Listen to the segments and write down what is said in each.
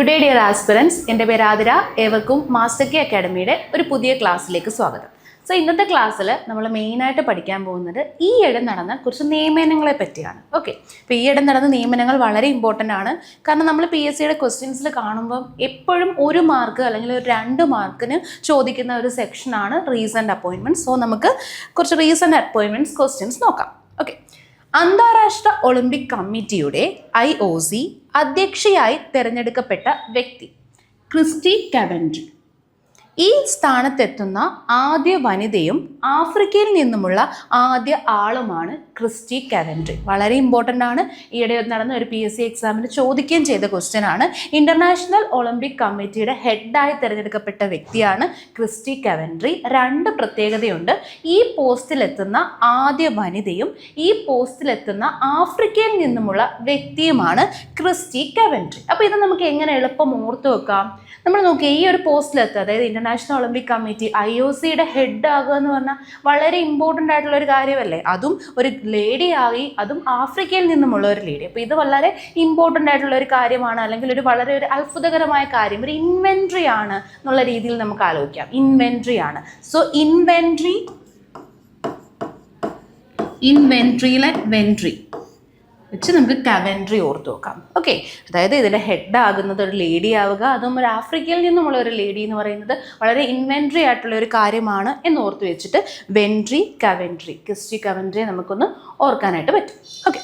Good day dear aspirants. എൻ്റെ പേര് ആതിര. ഏവർക്കും മാസ്റ്റർ കെ അക്കാഡമിയുടെ ഒരു പുതിയ ക്ലാസ്സിലേക്ക് സ്വാഗതം. സോ ഇന്നത്തെ ക്ലാസ്സിൽ നമ്മൾ മെയിനായിട്ട് പഠിക്കാൻ പോകുന്നത് ഈയിടെ നടന്ന കുറച്ച് നിയമനങ്ങളെ പറ്റിയാണ്. ഓക്കെ, അപ്പോൾ ഈയിടെ നടന്ന നിയമനങ്ങൾ വളരെ ഇമ്പോർട്ടൻ്റ് ആണ്. കാരണം നമ്മൾ PSCയുടെ ക്വസ്റ്റ്യൻസിൽ കാണുമ്പം എപ്പോഴും 1 മാർക്ക് അല്ലെങ്കിൽ ഒരു 2 മാർക്കിന് ചോദിക്കുന്ന ഒരു സെക്ഷനാണ് റീസെൻ്റ് അപ്പോയിൻമെൻറ്റ്സ്. സോ നമുക്ക് കുറച്ച് റീസെൻ്റ് അപ്പോയിൻമെൻറ്റ്സ് ക്വസ്റ്റ്യൻസ് നോക്കാം. ഓക്കെ, അന്താരാഷ്ട്ര ഒളിമ്പിക് കമ്മിറ്റിയുടെ IOC അധ്യക്ഷയായി തിരഞ്ഞെടുക്കപ്പെട്ട വ്യക്തി ക്രിസ്റ്റി കവൻട്രി. ഈ സ്ഥാനത്തെത്തുന്ന ആദ്യ വനിതയും ആഫ്രിക്കയിൽ നിന്നുമുള്ള ആദ്യ ആളുമാണ് ക്രിസ്റ്റി കവൻട്രി. വളരെ ഇമ്പോർട്ടൻ്റ് ആണ്. ഈയിടെ നടന്ന ഒരു PSC എക്സാമിന് ചോദിക്കുകയും ചെയ്ത ക്വസ്റ്റ്യൻ ആണ്. ഇൻ്റർനാഷണൽ ഒളിമ്പിക് കമ്മിറ്റിയുടെ ഹെഡായി തിരഞ്ഞെടുക്കപ്പെട്ട വ്യക്തിയാണ് ക്രിസ്റ്റി കവൻട്രി. 2 പ്രത്യേകതയുണ്ട്. ഈ പോസ്റ്റിലെത്തുന്ന ആദ്യ വനിതയും ഈ പോസ്റ്റിലെത്തുന്ന ആഫ്രിക്കയിൽ നിന്നുമുള്ള വ്യക്തിയുമാണ് ക്രിസ്റ്റി കവൻട്രി. അപ്പോൾ ഇത് നമുക്ക് എങ്ങനെ എളുപ്പം ഓർത്ത് വെക്കാം? നമ്മൾ നോക്കിയാൽ ഈ ഒരു പോസ്റ്റിലെത്തുക, അതായത് ഇൻ്റർനാഷണൽ ഒളിമ്പിക് കമ്മിറ്റി IOCയുടെ ഹെഡ് ആകുക എന്ന് പറഞ്ഞാൽ വളരെ ഇമ്പോർട്ടൻ്റ് ആയിട്ടുള്ള ഒരു കാര്യമല്ലേ. അതും ഒരു ലേഡി ആയി, അതും ആഫ്രിക്കയിൽ നിന്നുമുള്ള ഒരു ലേഡി. അപ്പോൾ ഇത് വളരെ ഇമ്പോർട്ടൻ്റ് ആയിട്ടുള്ള ഒരു കാര്യമാണ്, അല്ലെങ്കിൽ ഒരു അത്ഭുതകരമായ കാര്യം, ഒരു ഇൻവെൻട്രി ആണ് എന്നുള്ള രീതിയിൽ നമുക്ക് ആലോചിക്കാം. ഇൻവെൻട്രി ആണ്. സോ ഇൻവെൻട്രിയിലെ വെൻട്രി വെച്ച് നമുക്ക് കവൻട്രി ഓർത്ത് നോക്കാം. ഓക്കെ, അതായത് ഇതിൻ്റെ ഹെഡ് ആകുന്നത് ഒരു ലേഡി ആവുക, അതും ഒരു ആഫ്രിക്കയിൽ നിന്നുമുള്ള ഒരു ലേഡി എന്ന് പറയുന്നത് വളരെ ഇൻവെൻട്രി ആയിട്ടുള്ള ഒരു കാര്യമാണ് എന്ന് ഓർത്ത് വെച്ചിട്ട് വെൻട്രി, കവൻട്രി, ക്രിസ്റ്റി കവൻട്രിയെ നമുക്കൊന്ന് ഓർക്കാനായിട്ട് പറ്റും. Okay,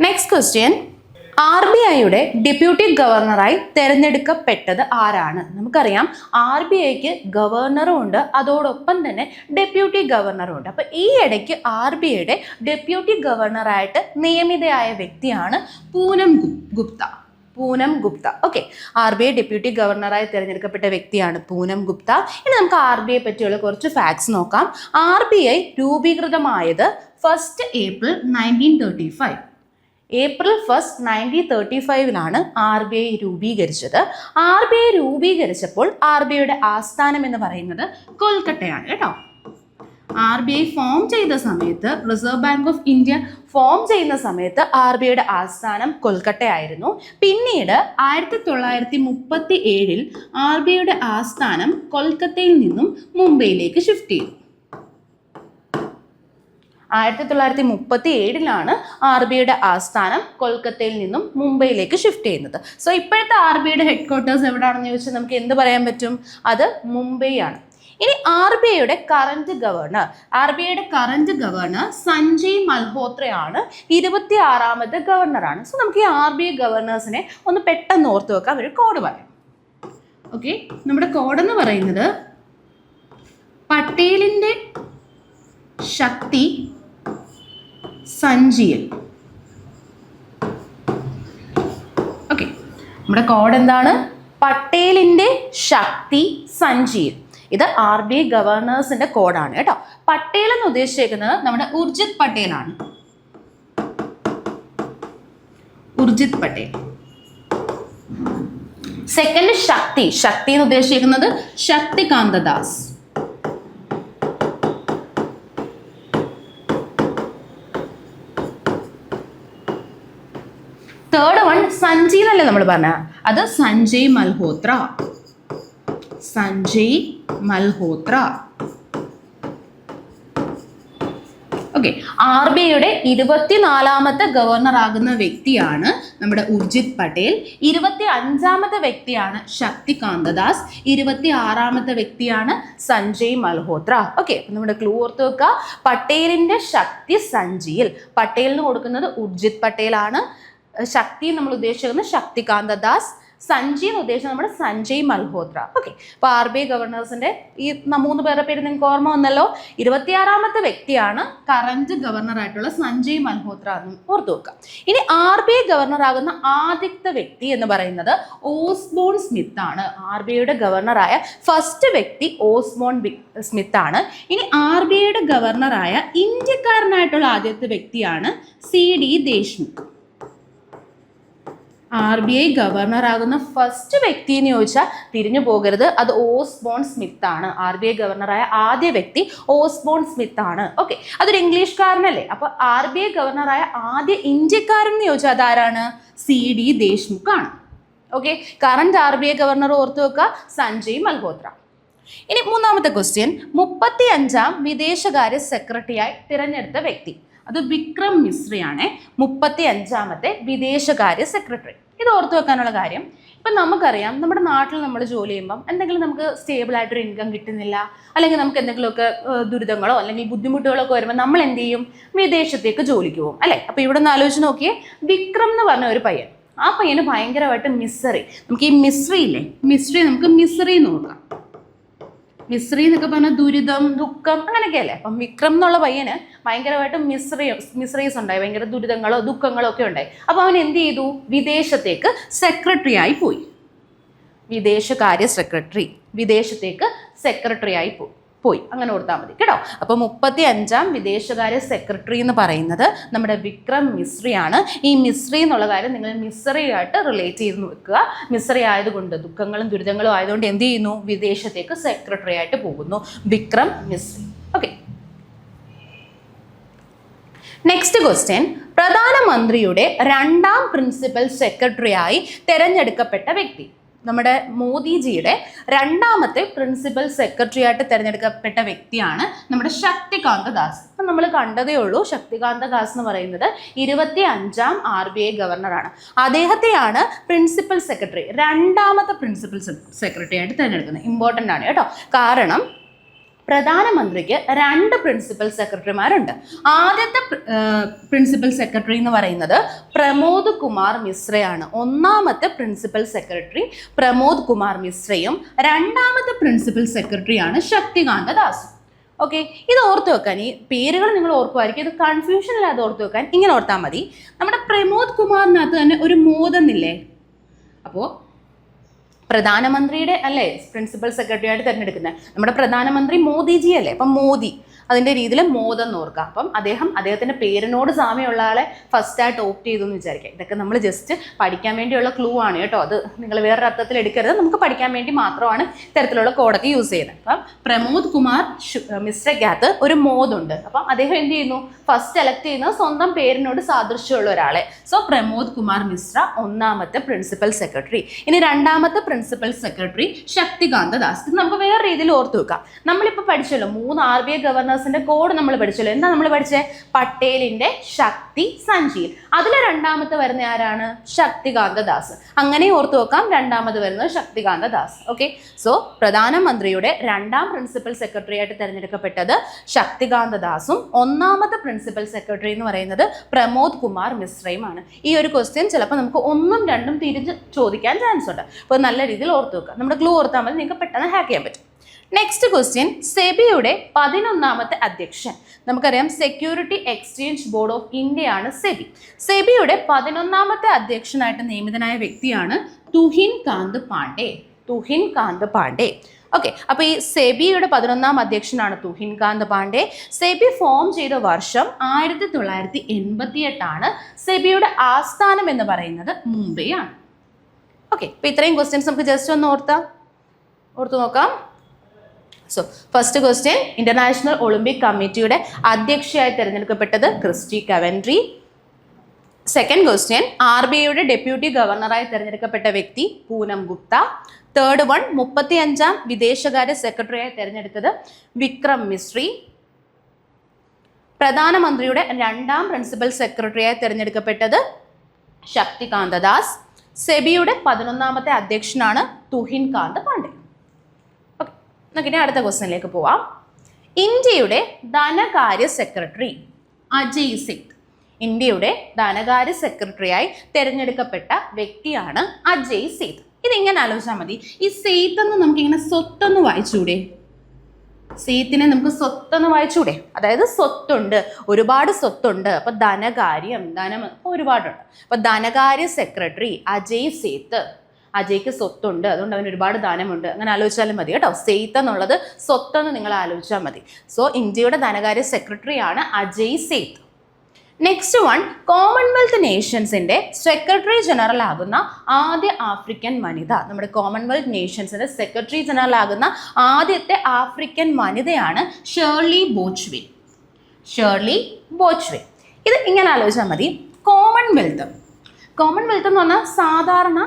next question. RBIയുടെ ഡെപ്യൂട്ടി ഗവർണറായി തിരഞ്ഞെടുക്കപ്പെട്ടത് ആരാണ്? നമുക്കറിയാം RBIക്ക് ഗവർണറും ഉണ്ട്, അതോടൊപ്പം തന്നെ ഡെപ്യൂട്ടി ഗവർണറും ഉണ്ട്. അപ്പോൾ ഈ ഇടയ്ക്ക് RBIയുടെ ഡെപ്യൂട്ടി ഗവർണറായിട്ട് നിയമിതയായ വ്യക്തിയാണ് Poonam Gupta. Okay, RBI deputy ഗവർണറായി തിരഞ്ഞെടുക്കപ്പെട്ട വ്യക്തിയാണ് പൂനം ഗുപ്ത. ഇനി നമുക്ക് RBI പറ്റിയുള്ള കുറച്ച് ഫാക്ട്സ് നോക്കാം. RBI രൂപീകൃതമായത് 1 April 1935. April 1, 1935 RBI രൂപീകരിച്ചത്. RBI രൂപീകരിച്ചപ്പോൾ RBIയുടെ ആസ്ഥാനം എന്ന് പറയുന്നത് കൊൽക്കട്ടയാണ് കേട്ടോ. RBI ഫോം ചെയ്ത സമയത്ത്, reserve bank of India form ചെയ്യുന്ന സമയത്ത് RBIയുടെ ആസ്ഥാനം കൊൽക്കട്ടയായിരുന്നു. പിന്നീട് 1937 RBIയുടെ ആസ്ഥാനം കൊൽക്കത്തയിൽ നിന്നും മുംബൈയിലേക്ക് ഷിഫ്റ്റ് ചെയ്തു. 1937 RBIയുടെ ആസ്ഥാനം കൊൽക്കത്തയിൽ നിന്നും മുംബൈയിലേക്ക് ഷിഫ്റ്റ് ചെയ്യുന്നത്. സോ ഇപ്പോഴത്തെ RBIയുടെ ഹെഡ് ക്വാർട്ടേഴ്സ് എവിടെയാണെന്ന് ചോദിച്ചാൽ നമുക്ക് എന്ത് പറയാൻ പറ്റും? അത് മുംബൈ ആണ്. ഇനി RBIയുടെ കറന്റ് ഗവർണർ സഞ്ജയ് മൽഹോത്രയാണ്. 26ാമത്തെ ഗവർണറാണ്. സോ നമുക്ക് ഈ RBI ഗവർണേഴ്സിനെ ഒന്ന് പെട്ടെന്ന് ഓർത്ത് വെക്കാം. ഒരു കോഡ് പറയാം. ഓക്കെ, നമ്മുടെ കോഡ് എന്ന് പറയുന്നത് പട്ടേലിൻ്റെ ശക്തി സഞ്ജിയൽ. ഓക്കെ, നമ്മുടെ കോഡ് എന്താണ്? പട്ടേലിൻ്റെ ശക്തി സഞ്ജിയൽ. ഇത് RBI ഗവർണേഴ്സിന്റെ കോഡാണ് കേട്ടോ. പട്ടേൽ എന്ന് ഉദ്ദേശിക്കുന്നത് നമ്മുടെ ഉർജിത് പട്ടേലാണ്. സെക്കൻഡ് ശക്തി എന്ന് ഉദ്ദേശിക്കുന്നത് ശക്തികാന്ത ദാസ്. തേർഡ് വൺ സഞ്ജയ് എന്നല്ലേ നമ്മൾ പറഞ്ഞ, അത് സഞ്ജയ് മൽഹോത്ര. ഓക്കെ, RBIയുടെ 24ാമത്തെ ഗവർണർ ആകുന്ന വ്യക്തിയാണ് നമ്മുടെ ഉർജിത് പട്ടേൽ. 25ാമത്തെ വ്യക്തിയാണ് ശക്തികാന്ത ദാസ്. 26ാമത്തെ വ്യക്തിയാണ് സഞ്ജയ് മൽഹോത്ര. ഓക്കെ, അപ്പം നമ്മുടെ ക്ലൂ ഓർത്ത് വെക്കുക. പട്ടേലിൻ്റെ ശക്തി സഞ്ജിയിൽ. പട്ടേലിന് കൊടുക്കുന്നത് ഉർജിത് പട്ടേലാണ്. ശക്തി നമ്മൾ ഉദ്ദേശിക്കുന്നത് ശക്തികാന്ത ദാസ്. സഞ്ജയ് എന്ന് ഉദ്ദേശിച്ചത് നമ്മുടെ സഞ്ജയ് മൽഹോത്ര. ഓക്കെ, അപ്പോൾ RBI ഗവർണേഴ്സിന്റെ ഈ 3 പേരുടെ പേര് നിങ്ങൾക്ക് ഓർമ്മ വന്നല്ലോ. 26ാമത്തെ വ്യക്തിയാണ് കറന്റ് ഗവർണർ ആയിട്ടുള്ള സഞ്ജയ് മൽഹോത്ര എന്ന് ഓർത്തു വെക്കുക. ഇനി RBI ഗവർണർ ആകുന്ന ആദ്യത്തെ വ്യക്തി എന്ന് പറയുന്നത് ഓസ്ബോൺ സ്മിത്ത് ആണ്. RBIയുടെ ഗവർണറായ ഫസ്റ്റ് വ്യക്തി ഓസ്ബോൺ സ്മിത്ത് ആണ്. ഇനി RBIയുടെ ഗവർണറായ ഇന്ത്യക്കാരനായിട്ടുള്ള ആദ്യത്തെ വ്യക്തിയാണ് CD ദേശ്മുഖ്. RBI ഗവർണർ ആകുന്ന ഫസ്റ്റ് വ്യക്തി എന്ന് ചോദിച്ചാൽ തിരിഞ്ഞു പോകരുത്, അത് ഓസ്ബോൺ സ്മിത്ത് ആണ്. RBI ഗവർണറായ ആദ്യ വ്യക്തി ഓസ്ബോൺ സ്മിത്ത് ആണ്. ഓക്കെ, അതൊരു ഇംഗ്ലീഷുകാരനല്ലേ. അപ്പോൾ RBI ഗവർണറായ ആദ്യ ഇന്ത്യക്കാരൻ എന്ന് ചോദിച്ചാൽ അതാരാണ്? CD ദേശ്മുഖ് ആണ്. ഓക്കെ, കറന്റ് RBI ഗവർണർ ഓർത്തു വെക്കുക, സഞ്ജയ് മൽഹോത്ര. ഇനി മൂന്നാമത്തെ ക്വസ്റ്റ്യൻ, 35ാം വിദേശകാര്യ സെക്രട്ടറിയായി തിരഞ്ഞെടുത്ത വ്യക്തി. അത് വിക്രം മിശ്രയാണ് 35ാമത്തെ വിദേശകാര്യ സെക്രട്ടറി. ഇത് ഓർത്തു വെക്കാനുള്ള കാര്യം, ഇപ്പം നമുക്കറിയാം നമ്മുടെ നാട്ടിൽ നമ്മൾ ജോലി ചെയ്യുമ്പം എന്തെങ്കിലും നമുക്ക് സ്റ്റേബിൾ ആയിട്ടൊരു ഇൻകം കിട്ടുന്നില്ല, അല്ലെങ്കിൽ നമുക്ക് എന്തെങ്കിലുമൊക്കെ ദുരിതങ്ങളോ അല്ലെങ്കിൽ ബുദ്ധിമുട്ടുകളോ ഒക്കെ വരുമ്പോൾ നമ്മൾ എന്ത് ചെയ്യും, വിദേശത്തേക്ക് ജോലിക്ക് പോകും അല്ലേ. അപ്പോൾ ഇവിടെ നിന്ന് ആലോചിച്ച് നോക്കിയേ, വിക്രം എന്ന് പറഞ്ഞ ഒരു പയ്യൻ, ആ പയ്യന് ഭയങ്കരമായിട്ട് മിസറി, നമുക്ക് ഈ മിസ്രി ഇല്ലേ, നമുക്ക് മിസറി നോക്കാം. മിസ്രി എന്നൊക്കെ പറഞ്ഞാൽ ദുരിതം, ദുഃഖം അങ്ങനെയൊക്കെ അല്ലേ. അപ്പം വിക്രം എന്നുള്ള പയ്യന് ഭയങ്കരമായിട്ട് മിസ്രീസ് ഉണ്ടായി, ഭയങ്കര ദുരിതങ്ങളോ ദുഃഖങ്ങളോ ഒക്കെ ഉണ്ടായി. അപ്പോൾ അവൻ എന്ത് ചെയ്തു, വിദേശത്തേക്ക് സെക്രട്ടറി ആയി പോയി. വിദേശകാര്യ സെക്രട്ടറി, വിദേശത്തേക്ക് സെക്രട്ടറി ആയി പോയി, അങ്ങനെ ഓർത്താൽ മതി കേട്ടോ. അപ്പോൾ 35ാം വിദേശകാര്യ സെക്രട്ടറി എന്ന് പറയുന്നത് നമ്മുടെ വിക്രം മിശ്രയാണ്. ഈ മിശ്രി എന്നുള്ള കാര്യം നിങ്ങൾ മിശ്രയായിട്ട് റിലേറ്റ് ചെയ്ത് വെക്കുക. മിശ്രി ആയതുകൊണ്ട്, ദുഃഖങ്ങളും ദുരിതങ്ങളും ആയതുകൊണ്ട് എന്ത് ചെയ്യുന്നു, വിദേശത്തേക്ക് സെക്രട്ടറി ആയിട്ട് പോകുന്നു, Vikram Misri. Okay, next question, പ്രധാനമന്ത്രിയുടെ 2ാം പ്രിൻസിപ്പൽ സെക്രട്ടറിയായി തിരഞ്ഞെടുക്കപ്പെട്ട വ്യക്തി. നമ്മുടെ മോദിജിയുടെ 2ാമത്തെ പ്രിൻസിപ്പൽ സെക്രട്ടറി ആയിട്ട് തിരഞ്ഞെടുക്കപ്പെട്ട വ്യക്തിയാണ് നമ്മുടെ ശക്തികാന്ത ദാസ്. അപ്പം നമ്മൾ കണ്ടതേ ഉള്ളൂ, ശക്തികാന്ത ദാസ് എന്ന് പറയുന്നത് 25ാം RBI ഗവർണറാണ്. അദ്ദേഹത്തെയാണ് പ്രിൻസിപ്പൽ സെക്രട്ടറി, 2ാമത്തെ പ്രിൻസിപ്പൽ സെക്രട്ടറി ആയിട്ട് തിരഞ്ഞെടുക്കുന്നത്. ഇമ്പോർട്ടൻ്റ് ആണ് കേട്ടോ, കാരണം പ്രധാനമന്ത്രിക്ക് 2 പ്രിൻസിപ്പൽ സെക്രട്ടറിമാരുണ്ട്. ആദ്യത്തെ പ്രിൻസിപ്പൽ സെക്രട്ടറി എന്ന് പറയുന്നത് പ്രമോദ് കുമാർ മിശ്രയാണ്. 1ാമത്തെ പ്രിൻസിപ്പൽ സെക്രട്ടറി പ്രമോദ് കുമാർ മിശ്രയും 2ാമത്തെ പ്രിൻസിപ്പൽ സെക്രട്ടറിയാണ് ശക്തികാന്ത ദാസും. ഓക്കെ, ഇത് ഓർത്ത് വെക്കാൻ, ഈ പേരുകൾ നിങ്ങൾ ഓർക്കുമായിരിക്കും, ഇത് കൺഫ്യൂഷൻ ഇല്ലാതെ ഓർത്ത് വെക്കാൻ ഇങ്ങനെ ഓർത്താൽ മതി. നമ്മുടെ പ്രമോദ് കുമാറിനകത്ത് തന്നെ ഒരു മോദെന്നില്ലേ, അപ്പോൾ പ്രധാനമന്ത്രിയുടെ അല്ലേ പ്രിൻസിപ്പൽ സെക്രട്ടറി ആയിട്ട് തിരഞ്ഞെടുക്കുന്നത് നമ്മുടെ പ്രധാനമന്ത്രി മോദിജി അല്ലേ. അപ്പം മോദി അതിൻ്റെ രീതിയിൽ മോദെന്ന് ഓർക്കുക. അപ്പം അദ്ദേഹത്തിൻ്റെ പേരിനോട് സാമ്യമുള്ള ആളെ ഫസ്റ്റായിട്ട് ഓപ്റ്റ് ചെയ്തു എന്ന് വിചാരിക്കുക. ഇതൊക്കെ നമ്മൾ ജസ്റ്റ് പഠിക്കാൻ വേണ്ടിയുള്ള ക്ലൂ ആണ് കേട്ടോ, അത് നിങ്ങൾ വേറൊരു അർത്ഥത്തിൽ എടുക്കരുത്, നമുക്ക് പഠിക്കാൻ വേണ്ടി മാത്രമാണ് ഇത്തരത്തിലുള്ള കോഡൊക്കെ യൂസ് ചെയ്യുന്നത്. അപ്പം പ്രമോദ് കുമാർ മിശ്രയ്ക്കകത്ത് ഒരു മോദുണ്ട്. അപ്പം അദ്ദേഹം എന്ത് ചെയ്യുന്നു, ഫസ്റ്റ് സെലക്ട് ചെയ്യുന്നത് സ്വന്തം പേരിനോട് സാദൃശ്യമുള്ള ഒരാളെ. സോ പ്രമോദ് കുമാർ മിശ്ര 1ാമത്തെ പ്രിൻസിപ്പൽ സെക്രട്ടറി. ഇനി 2ാമത്തെ പ്രിൻസിപ്പൽ സെക്രട്ടറി ശക്തികാന്ത ദാസ്. ഇത് നമുക്ക് വേറെ രീതിയിൽ ഓർത്ത് വെക്കാം. നമ്മളിപ്പോൾ പഠിച്ചല്ലോ 3 RBI ഗവർണേഴ്സിന്റെ കോഡ് നമ്മൾ പഠിച്ചല്ലോ. എന്താ നമ്മൾ പഠിച്ചത്, പട്ടേലിന്റെ ശക്തി, സഞ്ജീവ്. അതിൽ 2ാമത്തെ വരുന്ന ആരാണ്, ശക്തികാന്ത ദാസ്. അങ്ങനെ ഓർത്ത് വെക്കാം, 2ാമത് വരുന്നത് ശക്തികാന്ത ദാസ്. ഓക്കെ, സോ പ്രധാനമന്ത്രിയുടെ 2ാം പ്രിൻസിപ്പൽ സെക്രട്ടറി ആയിട്ട് തിരഞ്ഞെടുക്കപ്പെട്ടത് ശക്തികാന്ത ദാസും 1ാമത്തെ പ്രിൻസിപ്പൽ സെക്രട്ടറി എന്ന് പറയുന്നത് പ്രമോദ് കുമാർ മിശ്രയുമാണ്. ഈ ഒരു ക്വസ്റ്റ്യൻ ചിലപ്പോൾ നമുക്ക് 1ഉം 2ഉം തിരിച്ച് ചോദിക്കാൻ ചാൻസ് ഉണ്ട്. അപ്പോൾ നല്ല രീതിയിൽ ഓർത്ത് വെക്കുക. നമ്മുടെ ക്ലൂ ഓർത്താൽ മതി, നിങ്ങൾക്ക് പെട്ടെന്ന് ഹാക്ക് ചെയ്യാൻ പറ്റും. നെക്സ്റ്റ് ക്വസ്റ്റ്യൻ, സെബിയുടെ 11ാമത്തെ അധ്യക്ഷൻ. നമുക്കറിയാം സെക്യൂരിറ്റി എക്സ്ചേഞ്ച് ബോർഡ് ഓഫ് ഇന്ത്യയാണ് സെബി. സെബിയുടെ 11ാമത്തെ അധ്യക്ഷനായിട്ട് നിയമിതനായ വ്യക്തിയാണ് തുഹിൻ കാന്ത് പാണ്ഡെ. തുഹിൻ കാന്ത് പാണ്ഡെ. ഓക്കെ, അപ്പോൾ ഈ സെബിയുടെ 11ാം അധ്യക്ഷനാണ് തുഹിൻ കാന്ത് പാണ്ഡെ. സെബി ഫോം ചെയ്ത വർഷം 1988 ആണ്. സെബിയുടെ ആസ്ഥാനം എന്ന് പറയുന്നത് മുംബൈ ആണ്. ഓക്കെ, അപ്പോൾ ഇത്രയും ക്വസ്റ്റ്യൻസ് നമുക്ക് ജസ്റ്റ് ഒന്ന് ഓർത്തു നോക്കാം. So first question, international Olympic കമ്മിറ്റിയുടെ അധ്യക്ഷയായി തിരഞ്ഞെടുക്കപ്പെട്ടത് ക്രിസ്റ്റി കവൻട്രി. സെക്കൻഡ് ക്വസ്റ്റ്യൻ, RBIയുടെ ഡെപ്യൂട്ടി ഗവർണറായി തിരഞ്ഞെടുക്കപ്പെട്ട വ്യക്തി പൂനം ഗുപ്ത. തേർഡ് വൺ, 35ാം വിദേശകാര്യ സെക്രട്ടറിയായി തിരഞ്ഞെടുത്തത് വിക്രം മിശ്രി. പ്രധാനമന്ത്രിയുടെ 2ാം പ്രിൻസിപ്പൽ സെക്രട്ടറിയായി തിരഞ്ഞെടുക്കപ്പെട്ടത് ശക്തികാന്ത ദാസ്. സെബിയുടെ 11ാമത്തെ അധ്യക്ഷനാണ് തുഹിൻ കാന്ത് പാണ്ഡെ. ഓക്കെ, നമുക്കിനി അടുത്ത ക്വസ്റ്റ്യനിലേക്ക് പോവാം. ഇന്ത്യയുടെ ധനകാര്യ സെക്രട്ടറി അജയ് സേത്ത്. ഇന്ത്യയുടെ ധനകാര്യ സെക്രട്ടറിയായി തിരഞ്ഞെടുക്കപ്പെട്ട വ്യക്തിയാണ് അജയ് സേത്ത്. ഇതിങ്ങനെ ആലോചിച്ചാൽ മതി. ഈ സേത്ത് എന്ന് നമുക്കിങ്ങനെ സ്വത്തെന്ന് വായിച്ചൂടെ, സേത്തിനെ നമുക്ക് സ്വത്തെന്ന് വായിച്ചൂടെ, അതായത് സ്വത്തുണ്ട്, ഒരുപാട് സ്വത്തുണ്ട്. അപ്പൊ ധനകാര്യം, ധനം ഒരുപാടുണ്ട്. അപ്പൊ ധനകാര്യ സെക്രട്ടറി അജയ് സേത്ത്, അജയ്ക്ക് സ്വത്തുണ്ട്, അതുകൊണ്ട് അവന് ഒരുപാട് ധനമുണ്ട്, അങ്ങനെ ആലോചിച്ചാലും മതി കേട്ടോ. സേത്ത് എന്നുള്ളത് സ്വത്തെന്ന് നിങ്ങൾ ആലോചിച്ചാൽ മതി. സോ ഇന്ത്യയുടെ ധനകാര്യ സെക്രട്ടറിയാണ് Ajay Seth. Next one, Commonwealth നേഷൻസിന്റെ സെക്രട്ടറി ജനറൽ ആകുന്ന ആദ്യ ആഫ്രിക്കൻ വനിത. നമ്മുടെ കോമൺവെൽത്ത് നേഷൻസിന്റെ സെക്രട്ടറി ജനറൽ ആകുന്ന ആദ്യത്തെ ആഫ്രിക്കൻ വനിതയാണ് ഷേർലി ബോച്ച്വേ. ഷേർലി ബോച്ച്വേ. ഇത് ഇങ്ങനെ ആലോചിച്ചാൽ മതി. കോമൺവെൽത്ത് എന്ന് പറഞ്ഞാൽ സാധാരണ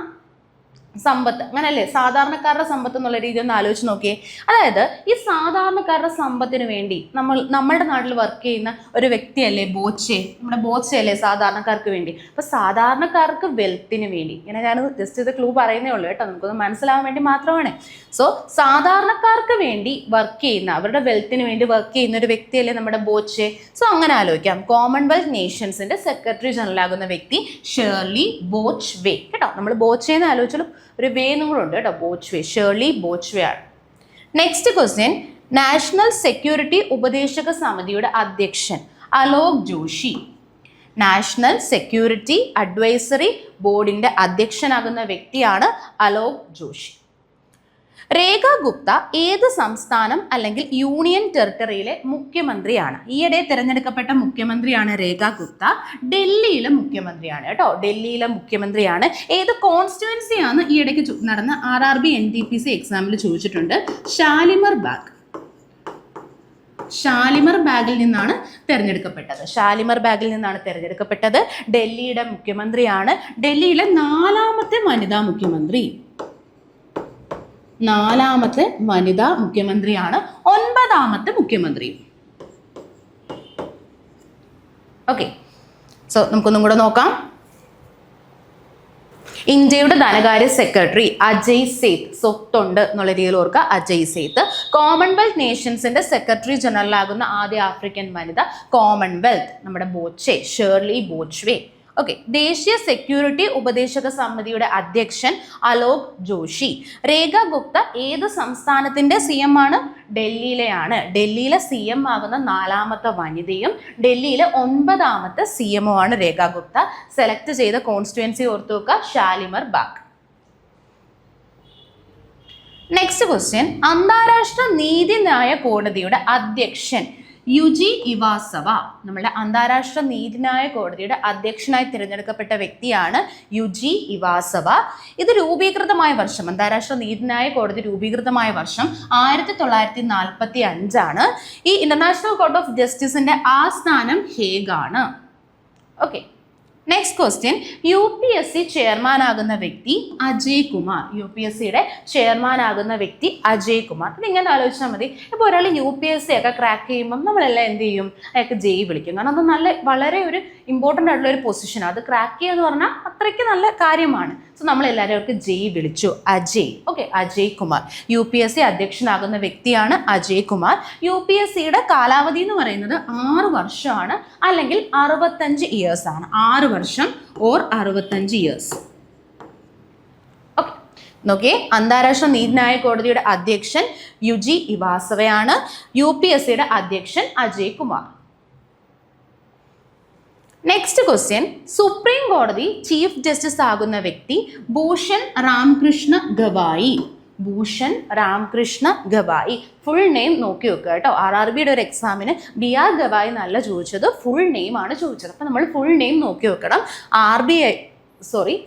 സമ്പത്ത്, അങ്ങനല്ലേ സാധാരണക്കാരുടെ സമ്പത്ത് എന്നുള്ള രീതി ഒന്ന് ആലോചിച്ച് നോക്കിയേ. അതായത് ഈ സാധാരണക്കാരുടെ സമ്പത്തിന് വേണ്ടി നമ്മളുടെ നാട്ടിൽ വർക്ക് ചെയ്യുന്ന ഒരു വ്യക്തിയല്ലേ ബോച്ചെ, നമ്മുടെ ബോച്ചയല്ലേ സാധാരണക്കാർക്ക് വേണ്ടി. അപ്പൊ സാധാരണക്കാർക്ക് വെൽത്തിന് വേണ്ടി, ഇങ്ങനെ ഞാൻ ജസ്റ്റ് ഇത് ക്ലൂ പറയുന്നേ ഉള്ളൂ കേട്ടോ, നമുക്കൊന്ന് മനസ്സിലാവാൻ വേണ്ടി മാത്രമാണ്. സോ സാധാരണക്കാർക്ക് വേണ്ടി വർക്ക് ചെയ്യുന്ന, അവരുടെ വെൽത്തിന് വേണ്ടി വർക്ക് ചെയ്യുന്ന ഒരു വ്യക്തിയല്ലേ നമ്മുടെ ബോച്ചെ. സോ അങ്ങനെ ആലോചിക്കാം. കോമൺവെൽത്ത് നേഷൻസിന്റെ സെക്രട്ടറി ജനറൽ ആകുന്ന വ്യക്തി ഷേർലി ബോച്ച്വേ കേട്ടോ. നമ്മൾ ബോച്ചെന്ന് ആലോചിച്ചാലും ഒരു വേ നിങ്ങളുണ്ട് കേട്ടോ, ബോച്ച്വേ, ഷേർലി ബോച്ച്വേ ആണ്. നെക്സ്റ്റ് ക്വസ്റ്റ്യൻ, നാഷണൽ സെക്യൂരിറ്റി ഉപദേശക സമിതിയുടെ അധ്യക്ഷൻ Alok Joshi. National security advisory ബോർഡിന്റെ അധ്യക്ഷനാകുന്ന വ്യക്തിയാണ് അലോക് ജോഷി. രേഖ ഗുപ്ത ഏത് സംസ്ഥാനം അല്ലെങ്കിൽ യൂണിയൻ ടെറിട്ടറിയിലെ മുഖ്യമന്ത്രിയാണ്? ഈയിടെ തിരഞ്ഞെടുക്കപ്പെട്ട മുഖ്യമന്ത്രിയാണ് രേഖ ഗുപ്ത. ഡൽഹിയിലെ മുഖ്യമന്ത്രിയാണ് കേട്ടോ, ഡൽഹിയിലെ മുഖ്യമന്ത്രിയാണ്. ഏത് കോൺസ്റ്റിറ്റ്യുവൻസിയാണ് ഈയിടയ്ക്ക് നടന്ന RRB NTPC എക്സാമിൽ ചോദിച്ചിട്ടുണ്ട്? ഷാലിമർ ബാഗ്. ഷാലിമർ ബാഗിൽ നിന്നാണ് തിരഞ്ഞെടുക്കപ്പെട്ടത്. ഷാലിമർ ബാഗിൽ നിന്നാണ് തിരഞ്ഞെടുക്കപ്പെട്ടത്. ഡൽഹിയുടെ മുഖ്യമന്ത്രിയാണ്. ഡൽഹിയിലെ 4ാമത്തെ വനിതാ മുഖ്യമന്ത്രി. 4ാമത്തെ വനിതാ മുഖ്യമന്ത്രിയാണ്. 9ാമത്തെ മുഖ്യമന്ത്രി. ഓക്കെ, സോ നമുക്കൊന്നും കൂടെ നോക്കാം. ഇന്ത്യയുടെ ധനകാര്യ സെക്രട്ടറി അജയ് സേത്ത്, സ്വത്തുണ്ട് എന്നുള്ള രീതിയിൽ ഓർക്കുക, അജയ് സേത്ത്. കോമൺവെൽത്ത് നേഷൻസിന്റെ സെക്രട്ടറി ജനറൽ ആകുന്ന ആദ്യ ആഫ്രിക്കൻ വനിത കോമൺവെൽത്ത്, നമ്മുടെ ബോച്ചെ, ഷേർലി ബോച്ച്വേ. ഓക്കെ, ദേശീയ സെക്യൂരിറ്റി ഉപദേശക സമിതിയുടെ അധ്യക്ഷൻ അലോക് ജോഷി. രേഖ ഗുപ്ത ഏത് സംസ്ഥാനത്തിന്റെ CM ആണ്? ഡൽഹിയിലെയാണ്. ഡൽഹിയിലെ CM ആകുന്ന 4ാമത്തെ വനിതയും ഡൽഹിയിലെ 9ാമത്തെ CM ആണ് രേഖ ഗുപ്ത. സെലക്ട് ചെയ്ത കോൺസ്റ്റിറ്റ്യുവൻസി ഓർത്തു വെക്കുക, ഷാലിമർ ബാഗ്. നെക്സ്റ്റ് ക്വസ്റ്റ്യൻ, അന്താരാഷ്ട്ര നീതിന്യായ കോടതിയുടെ അധ്യക്ഷൻ യുജി ഇവാസവ. നമ്മുടെ അന്താരാഷ്ട്ര നീതിന്യായ കോടതിയുടെ അധ്യക്ഷനായി തിരഞ്ഞെടുക്കപ്പെട്ട വ്യക്തിയാണ് യുജി ഇവാസവ. ഇത് രൂപീകൃതമായ വർഷം, അന്താരാഷ്ട്ര നീതിന്യായ കോടതി രൂപീകൃതമായ വർഷം 1945 ആണ്. ഈ ഇന്റർനാഷണൽ കോർട്ട് ഓഫ് ജസ്റ്റിസിന്റെ ആസ്ഥാനം ഹേഗാണ്. Okay, next question, UPSC chairman ആകുന്ന വ്യക്തി അജയ് കുമാർ. UPSCയുടെ ചെയർമാൻ ആകുന്ന വ്യക്തി അജയ് കുമാർ. ഇതിങ്ങനെ ആലോചിച്ചാൽ മതി. ഇപ്പോൾ ഒരാൾ UPSC ഒക്കെ ക്രാക്ക് ചെയ്യുമ്പം നമ്മളെല്ലാം എന്ത് ചെയ്യും? അയാൾക്ക് ജയ് വിളിക്കും. കാരണം അത് വളരെ ഒരു ഇമ്പോർട്ടൻ്റ് ആയിട്ടുള്ള ഒരു പൊസിഷനാണ്. അത് ക്രാക്ക് ചെയ്യുക എന്ന് പറഞ്ഞാൽ അത്രയ്ക്ക് നല്ല കാര്യമാണ്. സോ നമ്മളെല്ലാവരും അവർക്ക് ജയ് വിളിച്ചു, അജയ്. ഓക്കെ, അജയ് കുമാർ. UPSC അധ്യക്ഷനാകുന്ന വ്യക്തിയാണ് അജയ് കുമാർ. UPSCയുടെ കാലാവധി എന്ന് പറയുന്നത് 6 വർഷമാണ്, അല്ലെങ്കിൽ 65 ഇയേഴ്സ് ആണ്. 6 വർഷം ഓർ 65 ഇയേഴ്സ്. ഓക്കെ, നോക്കിയേ, അന്താരാഷ്ട്ര നീതിന്യായ കോടതിയുടെ അധ്യക്ഷൻ യുജി ഇവാസവയാണ്. UPSCയുടെ അധ്യക്ഷൻ Ajay Kumar. Next question, supreme കോടതി ചീഫ് ജസ്റ്റിസ് ആകുന്ന വ്യക്തി ഭൂഷൺ രാംകൃഷ്ണ ഗവായി. ഭൂഷൺ രാംകൃഷ്ണ ഗവായി. ഫുൾ നെയിം നോക്കി വെക്കുക കേട്ടോ. RRBയുടെ ഒരു എക്സാമിന് BR ഗവായി എന്നല്ല ചോദിച്ചത്, ഫുൾ നെയിം ആണ് ചോദിച്ചത്. അപ്പം നമ്മൾ ഫുൾ നെയിം നോക്കി വെക്കണം.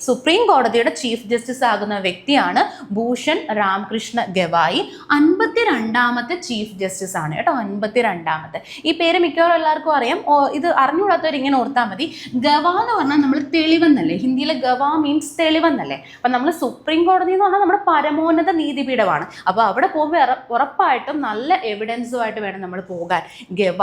സുപ്രീം കോടതിയുടെ ചീഫ് ജസ്റ്റിസ് ആകുന്ന വ്യക്തിയാണ് ഭൂഷൺ രാംകൃഷ്ണ ഗവായി. 52ാമത്തെ ചീഫ് ജസ്റ്റിസ് ആണ് കേട്ടോ, 52ാമത്തെ. ഈ പേര് മിക്കവാറും എല്ലാവർക്കും അറിയാം. ഇത് അറിഞ്ഞുകൂടാത്തവർ ഇങ്ങനെ ഓർത്താൽ മതി. ഗവ എന്ന് പറഞ്ഞാൽ നമ്മൾ തെളിവെന്നല്ലേ, ഹിന്ദിയിലെ ഗവ മീൻസ് തെളിവെന്നല്ലേ. അപ്പം നമ്മൾ സുപ്രീം കോടതി എന്ന് പറഞ്ഞാൽ നമ്മുടെ പരമോന്നത നീതിപീഠമാണ്. അപ്പോൾ അവിടെ പോകുമ്പോൾ ഉറപ്പായിട്ടും നല്ല എവിഡൻസുമായിട്ട് വേണം നമ്മൾ പോകാൻ. ഗവ,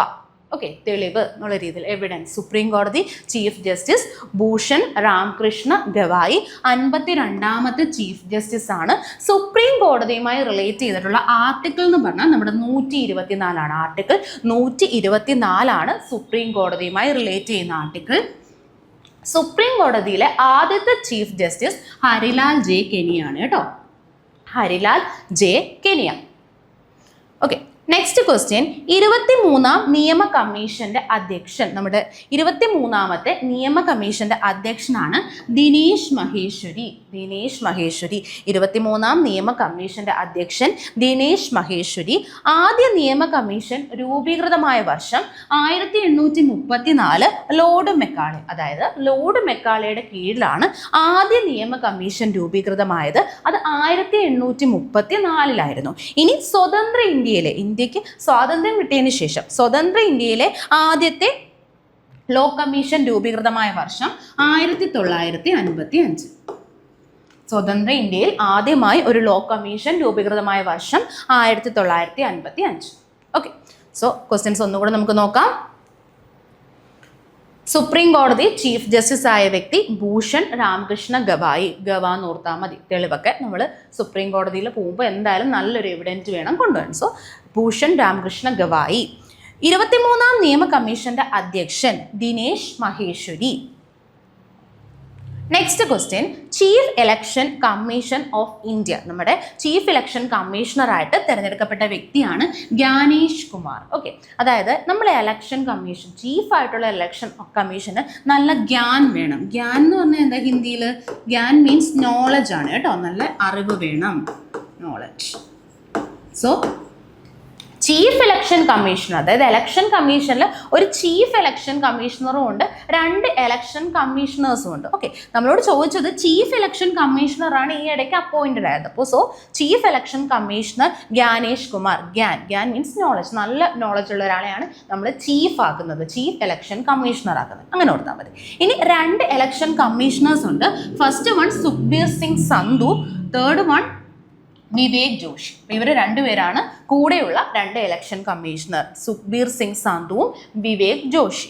ഓക്കെ, തെളിവ് എന്നുള്ള രീതിയിൽ, എവിഡൻസ്. സുപ്രീം കോടതി ചീഫ് ജസ്റ്റിസ് ഭൂഷൺ രാംകൃഷ്ണ ഗവായി 52ാമത്തെ ചീഫ് ജസ്റ്റിസ് ആണ്. സുപ്രീം കോടതിയുമായി റിലേറ്റ് ചെയ്തിട്ടുള്ള ആർട്ടിക്കിൾ എന്ന് പറഞ്ഞാൽ നമ്മുടെ 124 ആണ്. ആർട്ടിക്കിൾ 124 ആണ് സുപ്രീം കോടതിയുമായി റിലേറ്റ് ചെയ്യുന്ന ആർട്ടിക്കിൾ. സുപ്രീം കോടതിയിലെ ആദ്യത്തെ ചീഫ് ജസ്റ്റിസ് ഹരിലാൽ ജെ കെനിയാണ് കേട്ടോ, Harilal J Kania. Okay, next question, 23ാം നിയമ കമ്മീഷന്റെ അധ്യക്ഷൻ, നമ്മുടെ 23ാമത്തെ നിയമ കമ്മീഷന്റെ അധ്യക്ഷനാണ് ദിനേശ് മഹേശ്വരി. ദിനേശ് മഹേശ്വരി, 23ാം നിയമ കമ്മീഷന്റെ അധ്യക്ഷൻ ദിനേശ് മഹേശ്വരി. ആദ്യ നിയമ കമ്മീഷൻ രൂപീകൃതമായ വർഷം 1834. ലോർഡ് മെക്കാളെ, അതായത് ലോർഡ് മെക്കാളയുടെ കീഴിലാണ് ആദ്യ നിയമ കമ്മീഷൻ രൂപീകൃതമായത്. അത് 1834 ഇനി സ്വതന്ത്ര ഇന്ത്യയിലെ, ഇന്ത്യക്ക് സ്വാതന്ത്ര്യം കിട്ടിയതിന് ശേഷം സ്വതന്ത്ര ഇന്ത്യയിലെ ആദ്യത്തെ ലോ കമ്മീഷൻ രൂപീകൃതമായ വർഷം 1955. സ്വതന്ത്ര ഇന്ത്യയിൽ ആദ്യമായി ഒരു ലോ കമ്മീഷൻ രൂപീകൃതമായ വർഷം 1955. ഓക്കെ, സോ ക്വസ്റ്റ്യൻസ് ഒന്നുകൂടെ നമുക്ക് നോക്കാം. സുപ്രീം കോടതി ചീഫ് ജസ്റ്റിസ് ആയ വ്യക്തി ഭൂഷൺ രാമകൃഷ്ണ ഗവായി. ഗവാ എന്ന് ഓർത്താൽ മതി. തെളിവൊക്കെ നമ്മൾ സുപ്രീം കോടതിയിൽ പോകുമ്പോൾ എന്തായാലും നല്ലൊരു എവിഡൻസ് വേണം കൊണ്ടുവരാൻ. സോ ഭൂഷൺ രാമകൃഷ്ണ ഗവായി. 23ാം നിയമ കമ്മീഷന്റെ അധ്യക്ഷൻ Dinesh Maheshwari. Next question, chief election commission of India. നമ്മുടെ ചീഫ് ഇലക്ഷൻ കമ്മീഷണറായിട്ട് തിരഞ്ഞെടുക്കപ്പെട്ട വ്യക്തിയാണ് ജ്ഞാനേഷ് കുമാർ. ഓക്കെ, അതായത് നമ്മളെ ഇലക്ഷൻ കമ്മീഷൻ, ചീഫായിട്ടുള്ള ഇലക്ഷൻ കമ്മീഷന് നല്ല ഗ്യാൻ വേണം. ഗ്യാൻ എന്ന് പറഞ്ഞാൽ എന്താ ഹിന്ദിയിൽ? ഗ്യാൻ മീൻസ് നോളജ് ആണ് കേട്ടോ. നല്ല അറിവ് വേണം, knowledge. So chief election commissioner, അതായത് ഇലക്ഷൻ കമ്മീഷനിൽ ഒരു ചീഫ് ഇലക്ഷൻ കമ്മീഷണറും ഉണ്ട്, 2 ഇലക്ഷൻ കമ്മീഷണേഴ്സും ഉണ്ട്. ഓക്കെ, നമ്മളോട് ചോദിച്ചത് ചീഫ് ഇലക്ഷൻ കമ്മീഷണറാണ് ഈ ഇടയ്ക്ക് അപ്പോയിന്റഡ് ആയത്. അപ്പോൾ so chief election commissioner Gyanesh Kumar. Gyan means knowledge. നല്ല നോളജ് ഉള്ള ഒരാളെയാണ് നമ്മൾ ചീഫ് ആക്കുന്നത്, ചീഫ് ഇലക്ഷൻ കമ്മീഷണർ ആക്കുന്നത്. അങ്ങനെ ഓർത്താൽ മതി. ഇനി 2 ഇലക്ഷൻ കമ്മീഷണേഴ്സ് ഉണ്ട്. First one Sukhbir Singh Sandhu, third one Vivek Joshi. ഇവർ 2 പേരാണ് കൂടെയുള്ള 2 ഇലക്ഷൻ കമ്മീഷണർ, സുഖ്ബീർ സിംഗ് സന്ധുവും വിവേക് ജോഷി.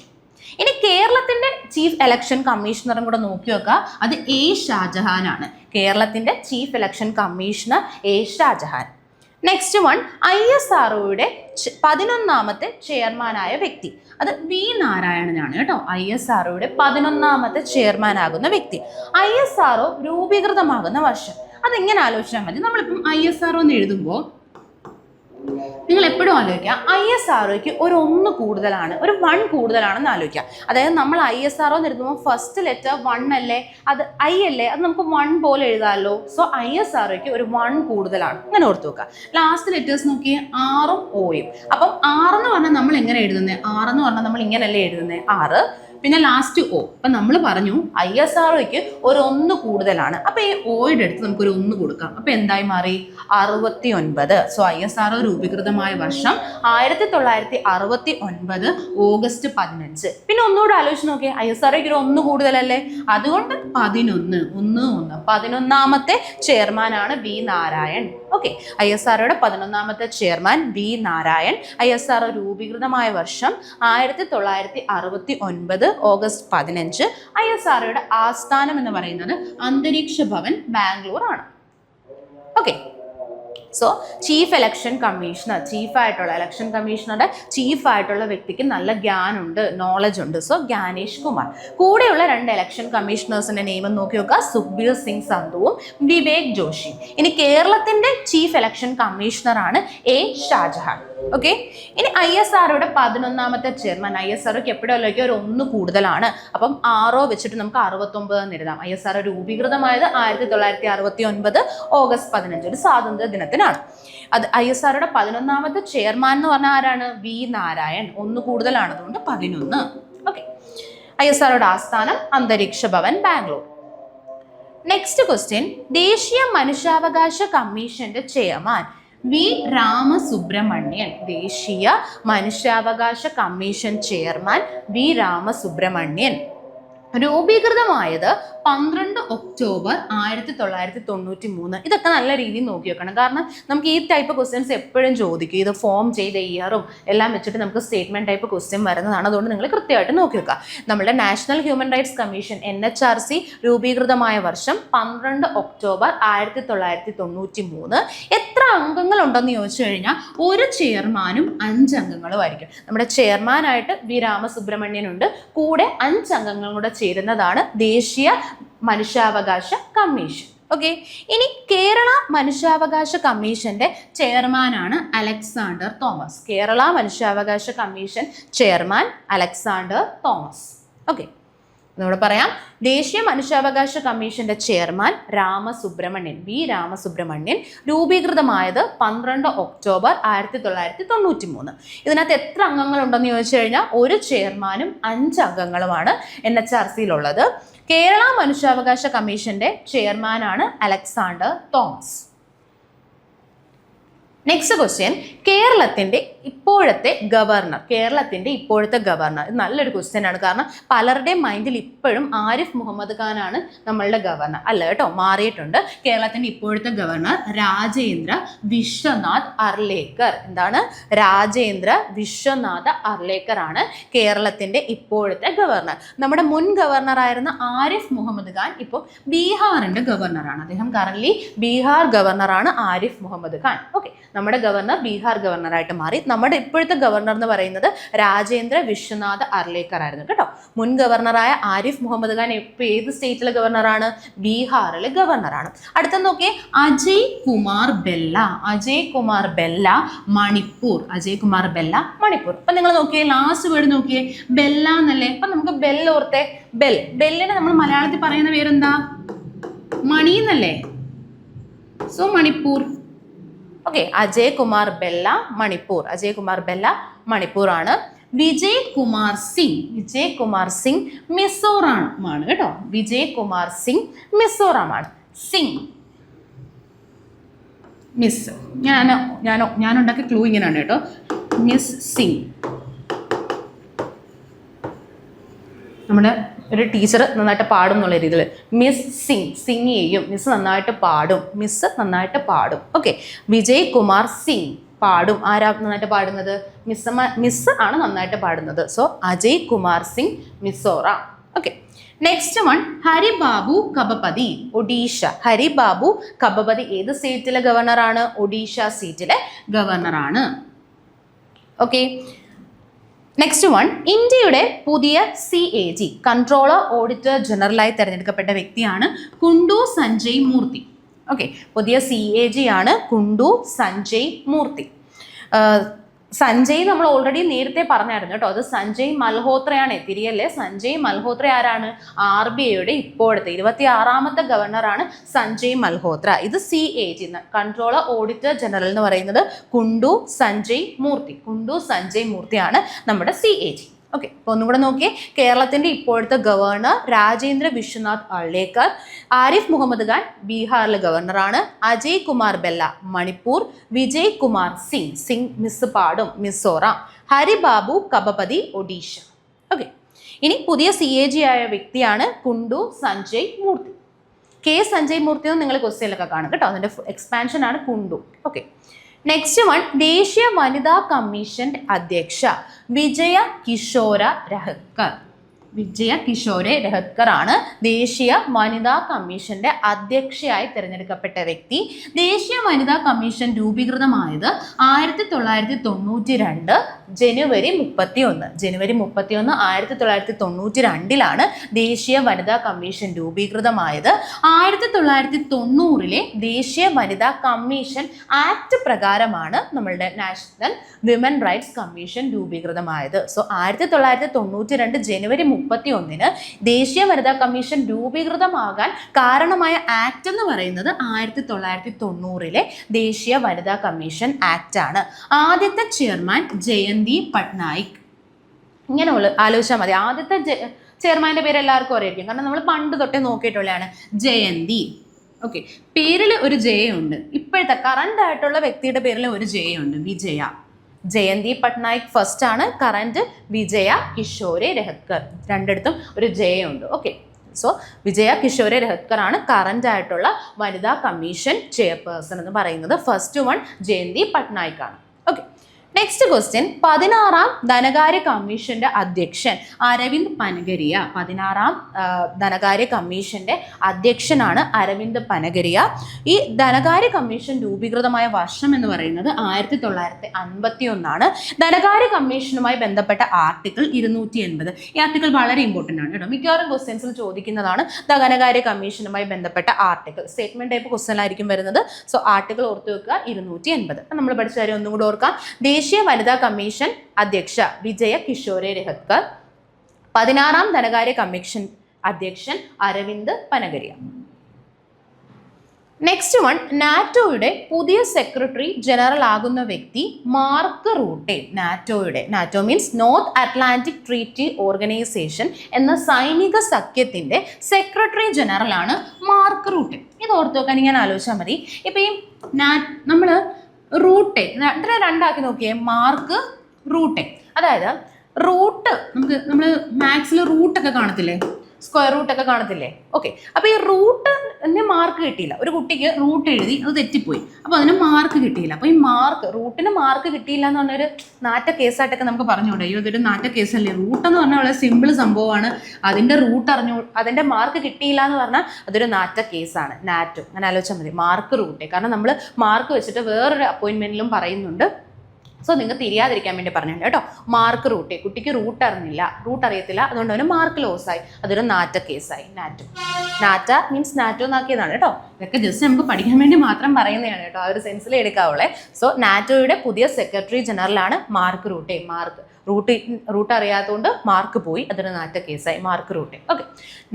ഇനി കേരളത്തിന്റെ ചീഫ് ഇലക്ഷൻ കമ്മീഷണറും കൂടെ നോക്കി വെക്കുക, അത് എ ഷാജഹാൻ ആണ്. കേരളത്തിന്റെ chief election commissioner A Shajahan. Next one ISROയുടെ 11ാമത്തെ ചെയർമാനായ വ്യക്തി, അത് വി നാരായണനാണ് കേട്ടോ. ISROയുടെ 11ാമത്തെ ചെയർമാൻ ആകുന്ന വ്യക്തി. ISRO രൂപീകൃതമാകുന്ന വർഷം അതെങ്ങനെ ആലോചിച്ചാൽ മതി. നമ്മളിപ്പം ISRO എന്ന് എഴുതുമ്പോൾ നിങ്ങൾ എപ്പോഴും ആലോചിക്കുക, ISROയ്ക്ക് ഒരു 1 കൂടുതലാണ്, ഒരു 1 കൂടുതലാണെന്ന് ആലോചിക്കുക. അതായത് നമ്മൾ ISRO എന്ന് എഴുതുമ്പോൾ ഫസ്റ്റ് ലെറ്റർ 1 അല്ലേ, അത് I അല്ലേ, അത് നമുക്ക് 1 പോലെ എഴുതാമല്ലോ. സോ ISROയ്ക്ക് ഒരു 1 കൂടുതലാണ്. അങ്ങനെ ഓർത്ത് വെക്കുക. ലാസ്റ്റ് ലെറ്റേഴ്സ് നോക്കിയേ, R ഉം O യും. അപ്പം 6 എന്ന് പറഞ്ഞാൽ നമ്മൾ എങ്ങനെ എഴുതുന്നത്? 6 എന്ന് പറഞ്ഞാൽ നമ്മൾ ഇങ്ങനെയല്ലേ എഴുതുന്നത്, 6, പിന്നെ ലാസ്റ്റ് O. അപ്പം നമ്മൾ പറഞ്ഞു ISROയ്ക്ക് ഒരു 1 കൂടുതലാണ്. അപ്പം ഈ ഓയുടെ അടുത്ത് നമുക്കൊരു 1 കൊടുക്കാം. അപ്പം എന്തായി മാറി? 69. സോ ISRO രൂപീകൃതമായ വർഷം 1969 ഓഗസ്റ്റ് 15. പിന്നെ ഒന്നുകൂടെ ആലോചിച്ച് നോക്കിയേ, ISROയ്ക്ക് ഒരു 1 കൂടുതലല്ലേ, അതുകൊണ്ട് 11. 11ാമത്തെ ചെയർമാനാണ് വി നാരായൺ. ഓക്കെ, ISROയുടെ 11ാമത്തെ ചെയർമാൻ വി നാരായൺ. ISRO രൂപീകൃതമായ വർഷം 1969 ഓഗസ്റ്റ് 15. ISROയുടെ ആസ്ഥാനം എന്ന് പറയുന്നത് അന്തരീക്ഷ ഭവൻ, ബാംഗ്ലൂർ ആണ്. Okay, so chief election commissioner, ചീഫായിട്ടുള്ള ഇലക്ഷൻ കമ്മീഷണറുടെ ചീഫായിട്ടുള്ള വ്യക്തിക്ക് നല്ല ജ്ഞാനുണ്ട്, നോളജ് ഉണ്ട്. സോ ജ്ഞാനേഷ് കുമാർ. കൂടെയുള്ള 2 ഇലക്ഷൻ കമ്മീഷണേഴ്സിന്റെ നെയിം നോക്കി നോക്കുക, സുഖ്ബീർ സിംഗ് സന്ധുവും വിവേക് ജോഷി. ഇനി കേരളത്തിന്റെ ചീഫ് ഇലക്ഷൻ കമ്മീഷണറാണ് എ ഷാജഹാൻ. ഓക്കെ, ഇനി ISROയുടെ 11ാമത്തെ ചെയർമാൻ. ISROയ്ക്ക് എപ്പോഴല്ലേക്ക് ഒരു 1 കൂടുതലാണ്. അപ്പം 6 വെച്ചിട്ട് നമുക്ക് 69 എന്ന് എഴുതാം. ISRO രൂപീകൃതമായത് 1969 ഓഗസ്റ്റ് 15, ഒരു സ്വാതന്ത്ര്യ ദിനത്തിനാണ്. അത് ISROയുടെ 11ാമത്തെ ചെയർമാൻ എന്ന് പറഞ്ഞാൽ ആരാണ്? വി നാരായൺ. 1 കൂടുതലാണ്, അതുകൊണ്ട് 11. ഓക്കെ, ISROയുടെ ആസ്ഥാനം അന്തരീക്ഷ ഭവൻ, ബാംഗ്ലൂർ. നെക്സ്റ്റ് ക്വസ്റ്റ്യൻ, ദേശീയ മനുഷ്യാവകാശ കമ്മീഷന്റെ ചെയർമാൻ വി രാമസുബ്രഹ്മണ്യൻ. ദേശീയ മനുഷ്യാവകാശ കമ്മീഷൻ ചെയർമാൻ വി രാമസുബ്രഹ്മണ്യൻ. രൂപീകൃതമായത് 12 ഒക്ടോബർ 1993. ഇതൊക്കെ നല്ല രീതിയിൽ നോക്കി വെക്കണം, കാരണം നമുക്ക് ഈ ടൈപ്പ് ക്വസ്റ്റ്യൻസ് എപ്പോഴും ചോദിക്കും. ഇത് ഫോം ചെയ്ത ഇയറും എല്ലാം വെച്ചിട്ട് നമുക്ക് സ്റ്റേറ്റ്മെന്റ് ടൈപ്പ് ക്വസ്റ്റ്യൻ വരുന്നതാണ്. അതുകൊണ്ട് നിങ്ങൾ കൃത്യമായിട്ട് നോക്കി വെക്കുക. നമ്മുടെ national human rights commission NHRC രൂപീകൃതമായ വർഷം 12 ഒക്ടോബർ 1993. എത്ര അംഗങ്ങൾ ഉണ്ടെന്ന് ചോദിച്ചു കഴിഞ്ഞാൽ ഒരു ചെയർമാനും 5 അംഗങ്ങളും ആയിരിക്കും. നമ്മുടെ ചെയർമാനായിട്ട് വി രാമസുബ്രഹ്മണ്യൻ ഉണ്ട്, കൂടെ 5 അംഗങ്ങളും കൂടെ ചേരുന്നതാണ് ദേശീയ മനുഷ്യാവകാശ കമ്മീഷൻ. ഓക്കെ, ഇനി കേരള മനുഷ്യാവകാശ കമ്മീഷന്റെ ചെയർമാനാണ് അലക്സാണ്ടർ തോമസ്. കേരള മനുഷ്യാവകാശ commission chairman Alexander Thomas. Okay, ഒന്നുകൂടെ പറയാം, ദേശീയ മനുഷ്യാവകാശ കമ്മീഷന്റെ ചെയർമാൻ രാമസുബ്രഹ്മണ്യൻ, വി രാമസുബ്രഹ്മണ്യൻ. രൂപീകൃതമായത് 12 ഒക്ടോബർ 1993. ഇതിനകത്ത് എത്ര അംഗങ്ങളുണ്ടെന്ന് ചോദിച്ചു കഴിഞ്ഞാൽ ഒരു ചെയർമാനും 5 അംഗങ്ങളുമാണ് NHRCയിലുള്ളത്. കേരള മനുഷ്യാവകാശ കമ്മീഷന്റെ ചെയർമാനാണ് അലക്സാണ്ടർ തോമസ്. നെക്സ്റ്റ് ക്വസ്റ്റ്യൻ, കേരളത്തിൻ്റെ ഇപ്പോഴത്തെ ഗവർണർ. കേരളത്തിൻ്റെ ഇപ്പോഴത്തെ ഗവർണർ ഇത് നല്ലൊരു ക്വസ്റ്റ്യൻ ആണ്. കാരണം പലരുടെയും മൈൻഡിൽ ഇപ്പോഴും ആരിഫ് മുഹമ്മദ് ഖാനാണ് നമ്മളുടെ ഗവർണർ. അല്ല കേട്ടോ, മാറിയിട്ടുണ്ട്. കേരളത്തിൻ്റെ ഇപ്പോഴത്തെ ഗവർണർ രാജേന്ദ്ര വിശ്വനാഥ് അർലേക്കർ. എന്താണ്? രാജേന്ദ്ര വിശ്വനാഥ് അർലേക്കർ ആണ് കേരളത്തിൻ്റെ ഇപ്പോഴത്തെ ഗവർണർ. നമ്മുടെ മുൻ ഗവർണറായിരുന്ന ആരിഫ് മുഹമ്മദ് ഖാൻ ഇപ്പോൾ ബീഹാറിൻ്റെ ഗവർണറാണ്. അദ്ദേഹം കറൻലി ബീഹാർ ഗവർണറാണ് ആരിഫ് മുഹമ്മദ് ഖാൻ. ഓക്കെ, നമ്മുടെ ഗവർണർ ബീഹാർ ഗവർണറായിട്ട് മാറി. നമ്മുടെ ഇപ്പോഴത്തെ ഗവർണർ എന്ന് പറയുന്നത് രാജേന്ദ്ര വിശ്വനാഥ് അർലേക്കർ ആയിരുന്നു കേട്ടോ. മുൻ ഗവർണറായ ആരിഫ് മുഹമ്മദ് ഖാൻ ഇപ്പോൾ ഏത് സ്റ്റേറ്റിലെ ഗവർണറാണ്? ബീഹാറിലെ ഗവർണറാണ്. അടുത്ത നോക്കിയേ, Ajay Kumar Bella. Ajay Kumar Bella, Manipur. Ajay Kumar Bella, Manipur. അപ്പൊ നിങ്ങൾ നോക്കിയേ, ലാസ്റ്റ് വേർഡ് നോക്കിയേ, ബെല്ല എന്നല്ലേ. അപ്പൊ നമുക്ക് ബെൽ ഓർത്തെ. ബെല്ലിനെ നമ്മൾ മലയാളത്തിൽ പറയുന്ന പേരെന്താ? മണി എന്നല്ലേ. So Manipur. Okay, Ajay Kumar Bella, Manipur. Ajay Kumar Bella, Manipur ആണ്. വിജയ് കുമാർ സിംഗ്. വിജയ് കുമാർ സിംഗ് മിസോറാമാണ് കേട്ടോ. വിജയ് കുമാർ സിംഗ് മിസോറാമാണ്. സിംഗ് മിസ്. ഞാൻ ഉണ്ടാക്കിയ ക്ലൂ ഇങ്ങനെയാണ് കേട്ടോ. മിസ് സിംഗ്. നമ്മുടെ ഒരു ടീച്ചർ നന്നായിട്ട് പാടും എന്നുള്ള രീതിയിൽ മിസ് സിംഗ് ചെയ്യും. മിസ് നന്നായിട്ട് പാടും. മിസ് നന്നായിട്ട് പാടും. ഓക്കെ, വിജയ് കുമാർ സിംഗ് പാടും. ആരാ നന്നായിട്ട് പാടുന്നത്? മിസ് ആണ് നന്നായിട്ട് പാടുന്നത്. So Ajay Kumar Singh Mizoram. Okay, next one, Haribabu Kambhampati, Odisha. Haribabu Kambhampati ഏത് സ്റ്റേറ്റിലെ ഗവർണറാണ്? ഒഡീഷ സ്റ്റേറ്റിലെ ഗവർണറാണ്. ഓക്കെ, നെക്സ്റ്റ് വൺ, ഇന്ത്യയുടെ പുതിയ CAG, കൺട്രോളർ ഓഡിറ്റർ ജനറലായി തിരഞ്ഞെടുക്കപ്പെട്ട വ്യക്തിയാണ് കുണ്ടു സഞ്ജയ് മൂർത്തി. ഓക്കെ, പുതിയ CAG ആണ് കുണ്ടു സഞ്ജയ് മൂർത്തി. സഞ്ജയ് നമ്മൾ ഓൾറെഡി നേരത്തെ പറഞ്ഞായിരുന്നു കേട്ടോ. അത് സഞ്ജയ് മൽഹോത്രയാണ്. തിരിയല്ലേ, സഞ്ജയ് മൽഹോത്ര ആരാണ്? RBIയുടെ ഇപ്പോഴത്തെ 26ാമത്തെ ഗവർണറാണ് സഞ്ജയ് മൽഹോത്ര. ഇത് CAG, കൺട്രോളർ ഓഡിറ്റർ ജനറൽ എന്ന് പറയുന്നത് കുണ്ടു സഞ്ജയ് മൂർത്തി. കുണ്ടു സഞ്ജയ് മൂർത്തിയാണ് നമ്മുടെ CAG. ഓക്കെ, അപ്പോൾ ഒന്നും കൂടെ നോക്കിയേ, കേരളത്തിൻ്റെ ഇപ്പോഴത്തെ ഗവർണർ രാജേന്ദ്ര വിശ്വനാഥ് അർലേക്കർ. ആരിഫ് മുഹമ്മദ് ഖാൻ ബീഹാറിലെ ഗവർണറാണ്. അജയ് കുമാർ ബെല്ല, മണിപ്പൂർ. വിജയ് കുമാർ സിംഗ് മിസ് പാടും, മിസോറാം. ഹരിബാബു കബപതി, ഒഡീഷ. ഓക്കെ, ഇനി പുതിയ CAG ആയ വ്യക്തിയാണ് കുണ്ടു സഞ്ജയ് മൂർത്തി. സഞ്ജയ് മൂർത്തി എന്ന് നിങ്ങൾ ക്വസ്റ്റ്യനിലൊക്കെ കാണും കേട്ടോ. അതിൻ്റെ എക്സ്പാൻഷൻ ആണ് കുണ്ടു. ഓക്കെ, നെക്സ്റ്റ് വൺ, ദേശീയ വനിതാ കമ്മീഷൻ അധ്യക്ഷ വിജയ കിഷോര രഹത്കർ. വിജയ കിഷോരെ രഹത്കർ ആണ് ദേശീയ വനിതാ കമ്മീഷന്റെ അധ്യക്ഷയായി തിരഞ്ഞെടുക്കപ്പെട്ട വ്യക്തി. ദേശീയ വനിതാ കമ്മീഷൻ രൂപീകൃതമായത് 1992 ജനുവരി 31. ജനുവരി 31 1992 ദേശീയ വനിതാ കമ്മീഷൻ രൂപീകൃതമായത്. 1990 ദേശീയ വനിതാ കമ്മീഷൻ ആക്ട് പ്രകാരമാണ് നമ്മളുടെ നാഷണൽ വിമൻ റൈറ്റ്സ് കമ്മീഷൻ രൂപീകൃതമായത്. സോ 1992 ജനുവരി 31 ദേശീയ വനിതാ കമ്മീഷൻ രൂപീകൃതമാകാൻ കാരണമായ ആക്ട് എന്ന് പറയുന്നത് 1990 ദേശീയ വനിതാ കമ്മീഷൻ ആക്ട് ആണ്. ആദ്യത്തെ ചെയർമാൻ ജയന്തി പട്നായിക്. ഇങ്ങനെ ആലോചിച്ചാൽ മതി. ആദ്യത്തെ ചെയർമാൻ്റെ പേര് എല്ലാവർക്കും അറിയായിരിക്കും, കാരണം നമ്മൾ പണ്ട് തൊട്ടേ നോക്കിയിട്ടുള്ളതാണ്. ജയന്തി. ഓക്കെ, പേരിൽ ഒരു ജയുണ്ട്. ഇപ്പോഴത്തെ കറണ്ട് ആയിട്ടുള്ള വ്യക്തിയുടെ പേരിൽ ഒരു ജയുണ്ട്, വിജയ. ജയന്തി പട്നായിക് ഫസ്റ്റ് ആണ്. കറന്റ് വിജയ കിഷോരെ രഹത്കർ. രണ്ടിടത്തും ഒരു ജയുണ്ട്. ഓക്കെ, സോ വിജയ കിഷോരെ രഹത്കർ ആണ് കറന്റ് ആയിട്ടുള്ള വനിതാ കമ്മീഷൻ ചെയർപേഴ്സൺ എന്ന് പറയുന്നത്. ഫസ്റ്റ് വൺ ജയന്തി പട്നായിക് ആണ്. ഓക്കെ, നെക്സ്റ്റ് ക്വസ്റ്റ്യൻ, 16ാം ധനകാര്യ കമ്മീഷന്റെ അധ്യക്ഷൻ അരവിന്ദ് പനഗരിയ. 16ാം ധനകാര്യ കമ്മീഷന്റെ അധ്യക്ഷനാണ് അരവിന്ദ് പനഗരിയ. ഈ ധനകാര്യ കമ്മീഷൻ രൂപീകൃതമായ വർഷം എന്ന് പറയുന്നത് 1951. ധനകാര്യ കമ്മീഷനുമായി ബന്ധപ്പെട്ട ആർട്ടിക്കിൾ 280. ഈ ആർട്ടിക്കിൾ വളരെ ഇമ്പോർട്ടൻ്റ് ആണ് കേട്ടോ. മിക്കവാറും ക്വസ്റ്റ്യൻസിൽ ചോദിക്കുന്നതാണ് ധനകാര്യ കമ്മീഷനുമായി ബന്ധപ്പെട്ട ആർട്ടിക്കിൾ. സ്റ്റേറ്റ്മെന്റ് ടൈപ്പ് ക്വസ്റ്റ്യൻ ആയിരിക്കും വരുന്നത്. സോ ആർട്ടിക്കിൾ ഓർത്ത് വെക്കുക 280. നമ്മൾ പഠിച്ച കാര്യം ഒന്നും കൂടെ ഓർക്കാം. ദേശീയ വനിതാ കമ്മീഷൻ അധ്യക്ഷ വിജയ കിഷോരെ രഹത്കർ. 16ാം ധനകാര്യ കമ്മീഷൻ അധ്യക്ഷൻ അരവിന്ദ് പനഗരിയ. നെക്സ്റ്റ് വൺ, നാറ്റോയുടെ പുതിയ സെക്രട്ടറി ജനറൽ ആകുന്ന വ്യക്തി mark Rutte. NATO means north Atlantic Treaty organisation എന്ന സൈനിക സഖ്യത്തിന്റെ സെക്രട്ടറി ജനറൽ ആണ് മാർക്ക് റൂട്ടെ. ഇത് ഓർത്ത് വെക്കാൻ ഇങ്ങനെ ആലോചിച്ചാൽ മതി. ഇപ്പം ഈ നമ്മൾ റൂട്ട് എ. രണ്ടാക്കി നോക്കിയേ, മാർക്ക് റൂട്ട് എ. അതായത് റൂട്ട് നമ്മൾ മാത്സിൽ റൂട്ടൊക്കെ കാണത്തില്ലേ, സ്ക്വയർ റൂട്ടൊക്കെ കാണത്തില്ലേ? ഓക്കെ, അപ്പോൾ ഈ റൂട്ടിന് മാർക്ക് കിട്ടിയില്ല. ഒരു കുട്ടിക്ക് റൂട്ട് എഴുതി, അത് തെറ്റിപ്പോയി, അപ്പോൾ അതിന് മാർക്ക് കിട്ടിയില്ല. അപ്പോൾ ഈ റൂട്ടിന് മാർക്ക് കിട്ടിയില്ല എന്ന് പറഞ്ഞൊരു നാറ്റ കേസായിട്ടൊക്കെ നമുക്ക് പറഞ്ഞുകൂടെ? അയ്യോ ഇതൊരു നാറ്റ കേസല്ലേ, റൂട്ട് എന്ന് പറഞ്ഞാൽ വളരെ സിമ്പിൾ സംഭവമാണ്, അതിൻ്റെ റൂട്ട് അതിൻ്റെ മാർക്ക് കിട്ടിയില്ല എന്ന് പറഞ്ഞാൽ അതൊരു നാറ്റ കേസാണ്, നാറ്റോ. അങ്ങനെ ആലോചിച്ചാൽ മതി. മാർക്ക് റൂട്ടേ, കാരണം നമ്മൾ മാർക്ക് വെച്ചിട്ട് വേറൊരു അപ്പോയിൻമെൻറ്റിലും പറയുന്നുണ്ട്. സോ നിങ്ങൾക്ക് തിരിയാതിരിക്കാൻ വേണ്ടി പറഞ്ഞിട്ടുണ്ട് കേട്ടോ. മാർക്ക് റൂട്ടേ, കുട്ടിക്ക് റൂട്ട് അറിയത്തില്ല, അതുകൊണ്ട് അവന് മാർക്ക് ലോസ് ആയി, അതൊരു നാറ്റ കേസായി, നാറ്റോ. നാറ്റ മീൻസ് നാറ്റോ എന്നാക്കിയതാണ് കേട്ടോ. ഇതൊക്കെ ജസ്റ്റ് നമുക്ക് പഠിക്കാൻ വേണ്ടി മാത്രം പറയുന്നതാണ് കേട്ടോ, ആ ഒരു സെൻസിൽ എടുക്കാവുള്ളേ. സോ നാറ്റോയുടെ പുതിയ സെക്രട്ടറി ജനറലാണ് മാർക്ക് റൂട്ടേ. റൂട്ട് അറിയാത്തതുകൊണ്ട് മാർക്ക് പോയി, അതൊരു നാറ്റ കേസായി, മാർക്ക് റൂട്ടേ. ഓക്കെ,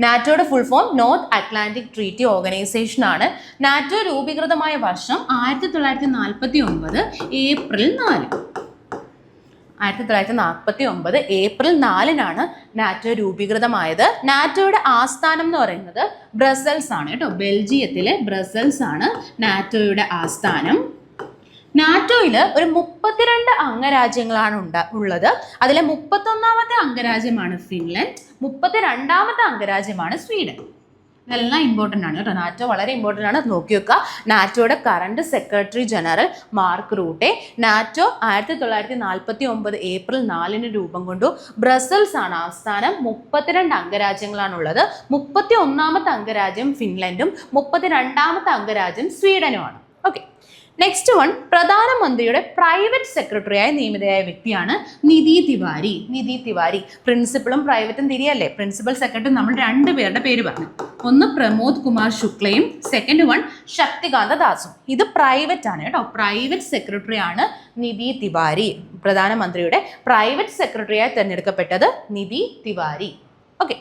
നാറ്റോയുടെ full form North Atlantic Treaty Organization ആണ്. നാറ്റോ രൂപീകൃതമായ വർഷം 1949 ഏപ്രിൽ 4. 1949 ഏപ്രിൽ 4-നാണ് നാറ്റോ രൂപീകൃതമായത്. നാറ്റോയുടെ ആസ്ഥാനം എന്ന് പറയുന്നത് ബ്രസൽസ് ആണ് കേട്ടോ. ബെൽജിയത്തിലെ ബ്രസൽസ് ആണ് നാറ്റോയുടെ ആസ്ഥാനം. നാറ്റോയിൽ ഒരു 32 അംഗരാജ്യങ്ങളാണ് ഉള്ളത്. അതിലെ 31ാമത്തെ അംഗരാജ്യമാണ് ഫിൻലൻഡ്, 32ാമത്തെ അംഗരാജ്യമാണ് സ്വീഡൻ. ഇതെല്ലാം ഇമ്പോർട്ടൻ്റ് ആണ് കേട്ടോ. നാറ്റോ വളരെ ഇമ്പോർട്ടൻ്റ് ആണ്, നോക്കി വെക്കുക. നാറ്റോയുടെ current secretary general Mark Rutte. NATO 1949 April 4-ന് രൂപം കൊണ്ടു. ബ്രസൽസ് ആണ് ആസ്ഥാനം. 32 അംഗരാജ്യങ്ങളാണുള്ളത്. 31ാമത്തെ അംഗരാജ്യം ഫിൻലൻഡും 32ാമത്തെ അംഗരാജ്യം സ്വീഡനുമാണ്. ഓക്കെ, നെക്സ്റ്റ് വൺ, പ്രധാനമന്ത്രിയുടെ പ്രൈവറ്റ് സെക്രട്ടറിയായി നിയമിതയായ വ്യക്തിയാണ് നിധി തിവാരി. പ്രിൻസിപ്പളും പ്രൈവറ്റും തിരിയല്ലേ? പ്രിൻസിപ്പൽ സെക്രട്ടറി നമ്മൾ 2 പേരുടെ പേര് പറഞ്ഞു. ഒന്ന് പ്രമോദ് കുമാർ ശുക്ലയും സെക്കൻഡ് വൺ ശക്തികാന്ത ദാസും. ഇത് പ്രൈവറ്റ് ആണ് കേട്ടോ. പ്രൈവറ്റ് സെക്രട്ടറി ആണ് നിധി തിവാരി. പ്രധാനമന്ത്രിയുടെ പ്രൈവറ്റ് സെക്രട്ടറിയായി തിരഞ്ഞെടുക്കപ്പെട്ടത് നിധി തിവാരി. ഓക്കെ,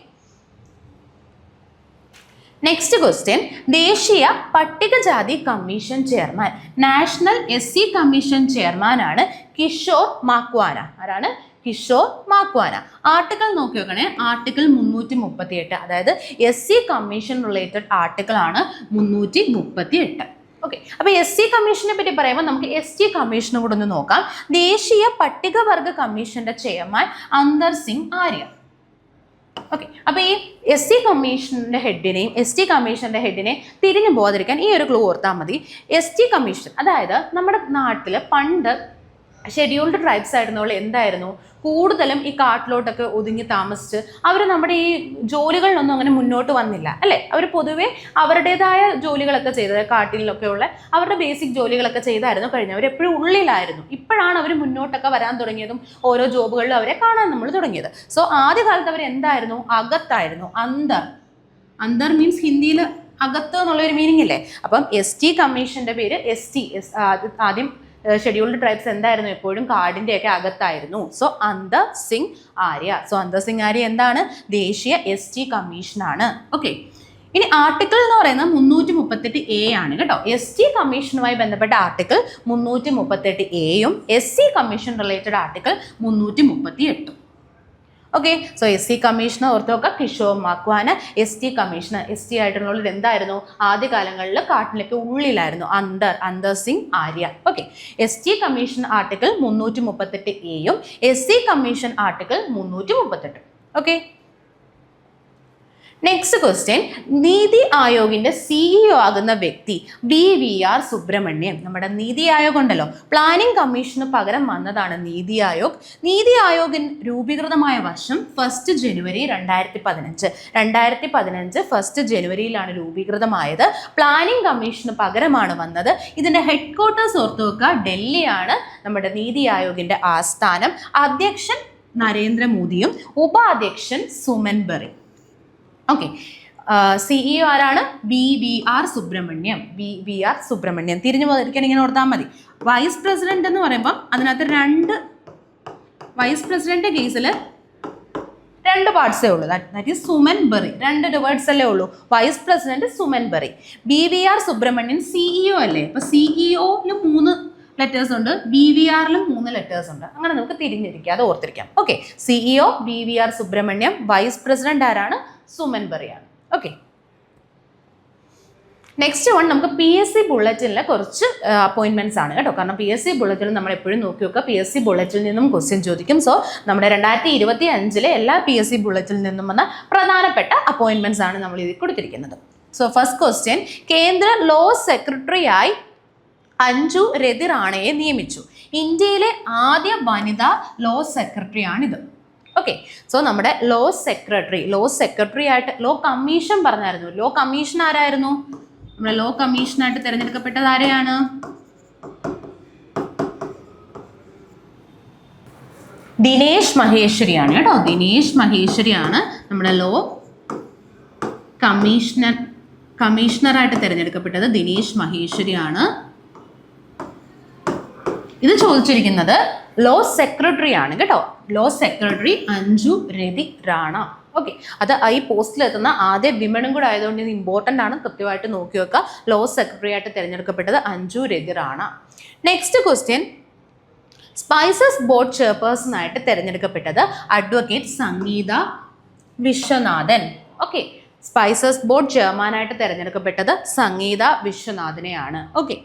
നെക്സ്റ്റ് ക്വസ്റ്റ്യൻ, ദേശീയ പട്ടികജാതി commission chairman, national SC commission ചെയർമാനാണ് കിഷോർ മാക്വാന. ആരാണ്? കിഷോർ മാക്വാന. ആർട്ടിക്കിൾ നോക്കി നോക്കണേ. ആർട്ടിക്കിൾ 338, അതായത് SC കമ്മീഷൻ റിലേറ്റഡ് ആർട്ടിക്കിൾ ആണ് 338. ഓക്കെ, അപ്പോൾ SC കമ്മീഷനെ പറ്റി പറയുമ്പോൾ നമുക്ക് ST കമ്മീഷനും കൂടെ ഒന്ന് നോക്കാം. ദേശീയ പട്ടികവർഗ കമ്മീഷന്റെ ചെയർമാൻ അന്തർ സിംഗ് ആര്യ. ഓക്കെ, അപ്പോൾ ഈ SC കമ്മീഷൻ്റെ ഹെഡിനെയും ST കമ്മീഷൻ്റെ ഹെഡിനെ തിരിഞ്ഞു പോകാതിരിക്കാൻ ഈ ഒരു ക്ലൂ ഓർത്താൽ മതി. ST കമ്മീഷൻ, അതായത് നമ്മുടെ നാട്ടിൽ പണ്ട് ഷെഡ്യൂൾഡ് ട്രൈബ്സ് ആയിരുന്നവൾ എന്തായിരുന്നു, കൂടുതലും ഈ കാട്ടിലോട്ടൊക്കെ ഒതുങ്ങി താമസിച്ച് അവർ നമ്മുടെ ഈ ജോലികളിലൊന്നും അങ്ങനെ മുന്നോട്ട് വന്നില്ല അല്ലേ. അവർ പൊതുവേ അവരുടേതായ ജോലികളൊക്കെ ചെയ്തത്, കാട്ടിലൊക്കെ ഉള്ള അവരുടെ ബേസിക് ജോലികളൊക്കെ ചെയ്തായിരുന്നു കഴിഞ്ഞത്. അവരെപ്പോഴും ഉള്ളിലായിരുന്നു. ഇപ്പോഴാണ് അവർ മുന്നോട്ടൊക്കെ വരാൻ തുടങ്ങിയതും ഓരോ ജോബുകളിലും അവരെ കാണാൻ നമ്മൾ തുടങ്ങിയത്. സോ ആദ്യകാലത്ത് അവർ എന്തായിരുന്നു? അകത്തായിരുന്നു. അന്തർ മീൻസ് ഹിന്ദിയിൽ അകത്ത് എന്നുള്ളൊരു മീനിങ് ഇല്ലേ. അപ്പം ST കമ്മീഷൻ്റെ പേര് ST. ആദ്യം ഷെഡ്യൂൾഡ് ട്രൈബ്സ് എന്തായിരുന്നു? എപ്പോഴും കാടിൻ്റെയൊക്കെ അകത്തായിരുന്നു. സോ അന്തർ സിംഗ് ആര്യ. എന്താണ്? ദേശീയ ST കമ്മീഷനാണ്. ഓക്കെ, ഇനി ആർട്ടിക്കിൾ എന്ന് പറയുന്നത് 338A ആണ് കേട്ടോ. ST കമ്മീഷനുമായി ബന്ധപ്പെട്ട ആർട്ടിക്കിൾ 338A-യും SC commission related article 338. Okay, so SC commissioner ഓർത്ത് നോക്കുക, Kishore Makwana. ST commissioner, ST ആയിട്ടുള്ളത് എന്തായിരുന്നു? ആദ്യകാലങ്ങളിൽ കാട്ടിലേക്ക് ഉള്ളിലായിരുന്നു. Antar Singh Arya. Okay, ST commission article 338A-യും SC commission article 338. Okay, next question, NITI ആയോഗിന്റെ CEO ആകുന്ന വ്യക്തി BVR സുബ്രഹ്മണ്യം. നമ്മുടെ നീതി ആയോഗ് ഉണ്ടല്ലോ, പ്ലാനിംഗ് കമ്മീഷന് പകരം വന്നതാണ് നീതി ആയോഗ്. നീതി ആയോഗിൻ രൂപീകൃതമായ വർഷം 1 ജനുവരി 2015. 2015 1 ജനുവരിയിലാണ് രൂപീകൃതമായത്. പ്ലാനിംഗ് കമ്മീഷന് പകരമാണ് വന്നത്. ഇതിന്റെ ഹെഡ് ക്വാർട്ടേഴ്സ് ഓർത്ത് വെക്കുക, ഡൽഹിയാണ് നമ്മുടെ നീതി ആയോഗിന്റെ ആസ്ഥാനം. അധ്യക്ഷൻ നരേന്ദ്രമോദിയും ഉപാധ്യക്ഷൻ സുമൻ ബറി. ഓക്കെ, CEO ആരാണ്? BVR സുബ്രഹ്മണ്യം. തിരിഞ്ഞു പോകാതിരിക്കാൻ ഇങ്ങനെ ഓർത്താൽ മതി. വൈസ് പ്രസിഡന്റ് എന്ന് പറയുമ്പോൾ അതിനകത്ത് 2 വൈസ് പ്രസിഡന്റ് കേസിൽ 2 പാർട്സേ ഉള്ളൂ. That is Suman Bery. 2 words അല്ലേ ഉള്ളൂ. Vice president Suman Bery. BVR Subrahmanyam CEO അല്ലേ. അപ്പോൾ CEO-ന് 3 ലെറ്റേഴ്സ് ഉണ്ട്, BVR-ലും 3 ലെറ്റേഴ്സ് ഉണ്ട്. അങ്ങനെ നമുക്ക് തിരിഞ്ഞിരിക്കാം, അത് ഓർത്തിരിക്കാം. Okay, CEO BVR Subrahmanyam, vice president ആരാണ്? സുമൻ ബറിയാണ്. ഓക്കെ, നെക്സ്റ്റ് വൺ നമുക്ക് പി എസ് സി ബുള്ളറ്റിനിലെ കുറച്ച് അപ്പോയിൻമെന്റ്സ് ആണ് കേട്ടോ. കാരണം പി എസ് സി ബുള്ളറ്റിൽ നമ്മൾ എപ്പോഴും നോക്കി വെക്കുക, പി എസ് സി ബുള്ളറ്റിൽ നിന്നും ക്വസ്റ്റ്യൻ ചോദിക്കും. സോ നമ്മുടെ 2025 എല്ലാ പി എസ് സി ബുള്ളറ്റിൽ നിന്നും വന്ന പ്രധാനപ്പെട്ട അപ്പോയിൻമെന്റ്സ് ആണ് നമ്മൾ ഇതിൽ കൊടുത്തിരിക്കുന്നത്. സോ ഫസ്റ്റ് ക്വസ്റ്റ്യൻ, കേന്ദ്ര ലോ സെക്രട്ടറിയായി അഞ്ജു രതി റാണയെ നിയമിച്ചു. ഇന്ത്യയിലെ ആദ്യ വനിതാ ലോ സെക്രട്ടറി ആണിത്. ഓക്കെ, സോ നമ്മുടെ ലോ സെക്രട്ടറി ആയിട്ട് ലോ കമ്മീഷൻ പറഞ്ഞായിരുന്നു. ലോ കമ്മീഷൻ ആരായിരുന്നു? നമ്മുടെ ലോ കമ്മീഷനായിട്ട് തിരഞ്ഞെടുക്കപ്പെട്ടത് ആരെയാണ്? ദിനേശ് മഹേശ്വരിയാണ് കേട്ടോ. ദിനേശ് മഹേശ്വരിയാണ് നമ്മുടെ ലോ കമ്മീഷണറായിട്ട് തിരഞ്ഞെടുക്കപ്പെട്ടത്. ദിനേശ് മഹേശ്വരിയാണ്. ഇത് ചോദിച്ചിരിക്കുന്നത് ലോ സെക്രട്ടറി ആണ് കേട്ടോ. Law secretary Anju Rathi Rana. Okay, അത് ഈ പോസ്റ്റിലെത്തുന്ന ആദ്യ വിമണും കൂടെ ആയതുകൊണ്ട് ഇത് ഇമ്പോർട്ടൻ്റ് ആണ്, കൃത്യമായിട്ട് നോക്കി വെക്കുക. ലോ സെക്രട്ടറി ആയിട്ട് തിരഞ്ഞെടുക്കപ്പെട്ടത് Anju Rathi Rana. Next question, spices board chairperson ആയിട്ട് തിരഞ്ഞെടുക്കപ്പെട്ടത് advocate Sangeetha Viswanathan. Okay, spices board ചെയർമാനായിട്ട് തിരഞ്ഞെടുക്കപ്പെട്ടത് സംഗീത വിശ്വനാഥനെയാണ്. Okay,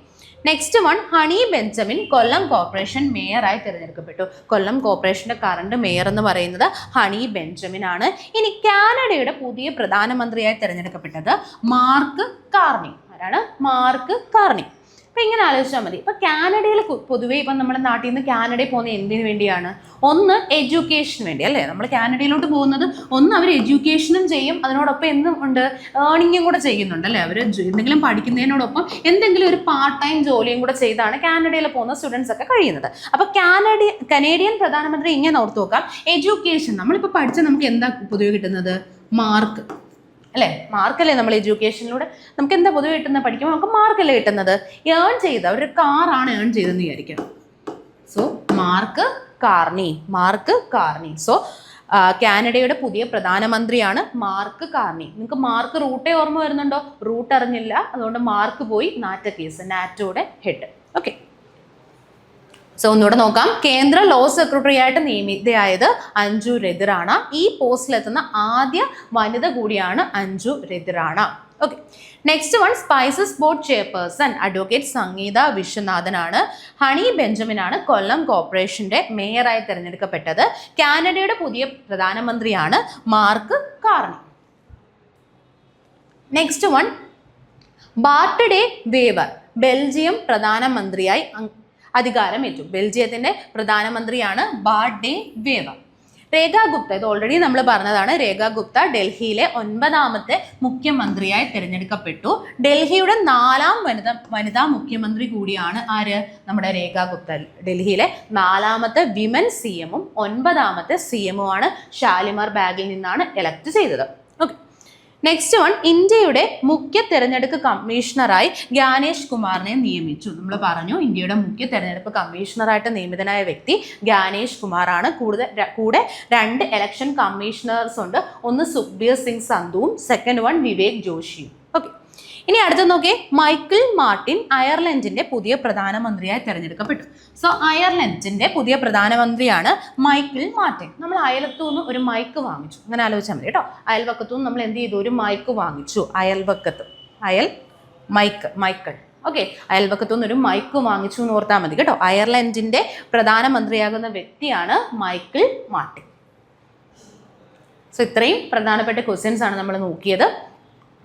next one, Honey Benjamin Kollam corporation മേയറായി തിരഞ്ഞെടുക്കപ്പെട്ടു. കൊല്ലം കോർപ്പറേഷന്റെ കറണ്ട് മേയർ എന്ന് പറയുന്നത് ഹണി ബെഞ്ചമിൻ ആണ്. ഇനി കാനഡയുടെ പുതിയ പ്രധാനമന്ത്രിയായി തിരഞ്ഞെടുക്കപ്പെട്ടത് മാർക്ക് കാർണി. ആരാണ്? Mark Carney. അപ്പം ഇങ്ങനെ ആലോചിച്ചാൽ മതി. ഇപ്പം കാനഡയിൽ പൊതുവേ ഇപ്പം നമ്മുടെ നാട്ടിൽ നിന്ന് കാനഡയിൽ പോകുന്നത് എന്തിനു വേണ്ടിയാണ്? ഒന്ന് എഡ്യൂക്കേഷന് വേണ്ടി അല്ലേ. നമ്മൾ കാനഡയിലോട്ട് പോകുന്നത് ഒന്ന് അവർ എഡ്യൂക്കേഷനും ചെയ്യും, അതിനോടൊപ്പം എന്തും ഉണ്ട്, ഏർണിങ്ങും കൂടെ ചെയ്യുന്നുണ്ട് അല്ലേ. അവർ എന്തെങ്കിലും പഠിക്കുന്നതിനോടൊപ്പം എന്തെങ്കിലും ഒരു പാർട്ട് ടൈം ജോലിയും കൂടെ ചെയ്താണ് കാനഡയിൽ പോകുന്ന സ്റ്റുഡൻസ് ഒക്കെ കഴിയുന്നത്. അപ്പോൾ കനേഡിയൻ പ്രധാനമന്ത്രി ഇങ്ങനെ ഓർത്ത് നോക്കാം, എഡ്യൂക്കേഷൻ നമ്മളിപ്പോൾ പഠിച്ചാൽ നമുക്ക് എന്താ പൊതുവെ കിട്ടുന്നത്? മാർക്ക് അല്ലേ. മാർക്കല്ലേ നമ്മൾ എഡ്യൂക്കേഷനിലൂടെ നമുക്ക് എന്താ പൊതുവെ കിട്ടുന്നത്? പഠിക്കുമ്പോൾ നമുക്ക് മാർക്കല്ലേ കിട്ടുന്നത്. ഏൺ ചെയ്ത ഒരു കാറാണ് ഏൺ ചെയ്തെന്ന് വിചാരിക്കാം. So mark Carney. സോ കാനഡയുടെ പുതിയ പ്രധാനമന്ത്രിയാണ് മാർക്ക് കാർണി. നിങ്ങൾക്ക് മാർക്ക് റൂട്ടേ ഓർമ്മ വരുന്നുണ്ടോ? റൂട്ട് അറിഞ്ഞില്ല, അതുകൊണ്ട് മാർക്ക് പോയി. നാറ്റ കേസ്, നാറ്റോയുടെ ഹെഡ്. ഓക്കെ, സോ ഒന്നുകൂടെ നോക്കാം. കേന്ദ്ര ലോ സെക്രട്ടറി ആയിട്ട് നിയമിതയായത് അഞ്ജു രതി റാണ. ഈ പോസ്റ്റിലെത്തുന്ന ആദ്യ വനിത കൂടിയാണ് Anju Rathi Rana. Okay, next one, spices board chairperson advocate Sangeetha വിശ്വനാഥനാണ്. ഹണി ബെഞ്ചമിൻ ആണ് കൊല്ലം കോർപ്പറേഷന്റെ മേയറായി തിരഞ്ഞെടുക്കപ്പെട്ടത്. കാനഡയുടെ പുതിയ പ്രധാനമന്ത്രിയാണ് Mark Carney. Next one, Bart De Wever Belgium പ്രധാനമന്ത്രിയായി അധികാരമേറ്റു. ബെൽജിയത്തിന്റെ പ്രധാനമന്ത്രിയാണ് Bart De Wever. Rekha Gupta, ഇത് ഓൾറെഡി നമ്മൾ പറഞ്ഞതാണ്. രേഖ ഗുപ്ത ഡൽഹിയിലെ 9ാമത്തെ മുഖ്യമന്ത്രിയായി തിരഞ്ഞെടുക്കപ്പെട്ടു. ഡൽഹിയുടെ 4ാം വനിതാ മുഖ്യമന്ത്രി കൂടിയാണ് ആര്? നമ്മുടെ രേഖ ഗുപ്ത. ഡൽഹിയിലെ 4ാമത്തെ വിമൻ CM-ഉം 9ാമത്തെ CM-ഉം ആണ്. ഷാലിമാർ ബാഗിൽ നിന്നാണ് എലക്ട് ചെയ്തത്. ഓക്കെ, നെക്സ്റ്റ് വൺ, ഇന്ത്യയുടെ മുഖ്യ തെരഞ്ഞെടുപ്പ് കമ്മീഷണറായി ജ്ഞാനേഷ് കുമാറിനെ നിയമിച്ചു. നമ്മൾ പറഞ്ഞു ഇന്ത്യയുടെ മുഖ്യ തെരഞ്ഞെടുപ്പ് കമ്മീഷണറായിട്ട് നിയമിതനായ വ്യക്തി ജ്ഞാനേഷ് കുമാറാണ്. കൂടെ 2 ഇലക്ഷൻ കമ്മീഷണേഴ്സ് ഉണ്ട്. ഒന്ന് സുഖ്ബീർ സിംഗ് സന്ധുവും സെക്കൻഡ് വൺ വിവേക് ജോഷിയും. ഓക്കെ, ഇനി അടുത്ത നോക്കിയേ, മൈക്കിൾ മാർട്ടിൻ അയർലൻഡിന്റെ പുതിയ പ്രധാനമന്ത്രിയായി തിരഞ്ഞെടുക്കപ്പെട്ടു. സോ അയർലൻഡിന്റെ പുതിയ പ്രധാനമന്ത്രിയാണ് മൈക്കിൾ മാർട്ടിൻ. നമ്മൾ അയലത്തു നിന്ന് ഒരു മൈക്ക് വാങ്ങിച്ചു, അങ്ങനെ ആലോചിച്ചാൽ മതി കേട്ടോ. അയൽവക്കത്തു നിന്ന് നമ്മൾ എന്ത് ചെയ്തു? ഒരു മൈക്ക് വാങ്ങിച്ചു. മൈക്കിൾ. ഓക്കെ, അയൽവക്കത്തു നിന്ന് ഒരു മൈക്ക് വാങ്ങിച്ചു എന്ന് ഓർത്താൽ മതി കേട്ടോ. അയർലൻഡിന്റെ പ്രധാനമന്ത്രിയാകുന്ന വ്യക്തിയാണ് മൈക്കിൾ മാർട്ടിൻ. സോ ഇത്രയും പ്രധാനപ്പെട്ട ക്വസ്റ്റ്യൻസ് ആണ് നമ്മൾ നോക്കിയത്.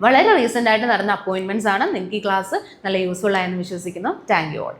വളരെ റീസെൻ്റ് ആയിട്ട് നടന്ന അപ്പോയിൻമെൻറ്റ്സ് ആണ്. നിങ്ങൾക്ക് ഈ ക്ലാസ് നല്ല യൂസ്ഫുൾ ആയെന്ന് വിശ്വസിക്കുന്നു. Thank you all.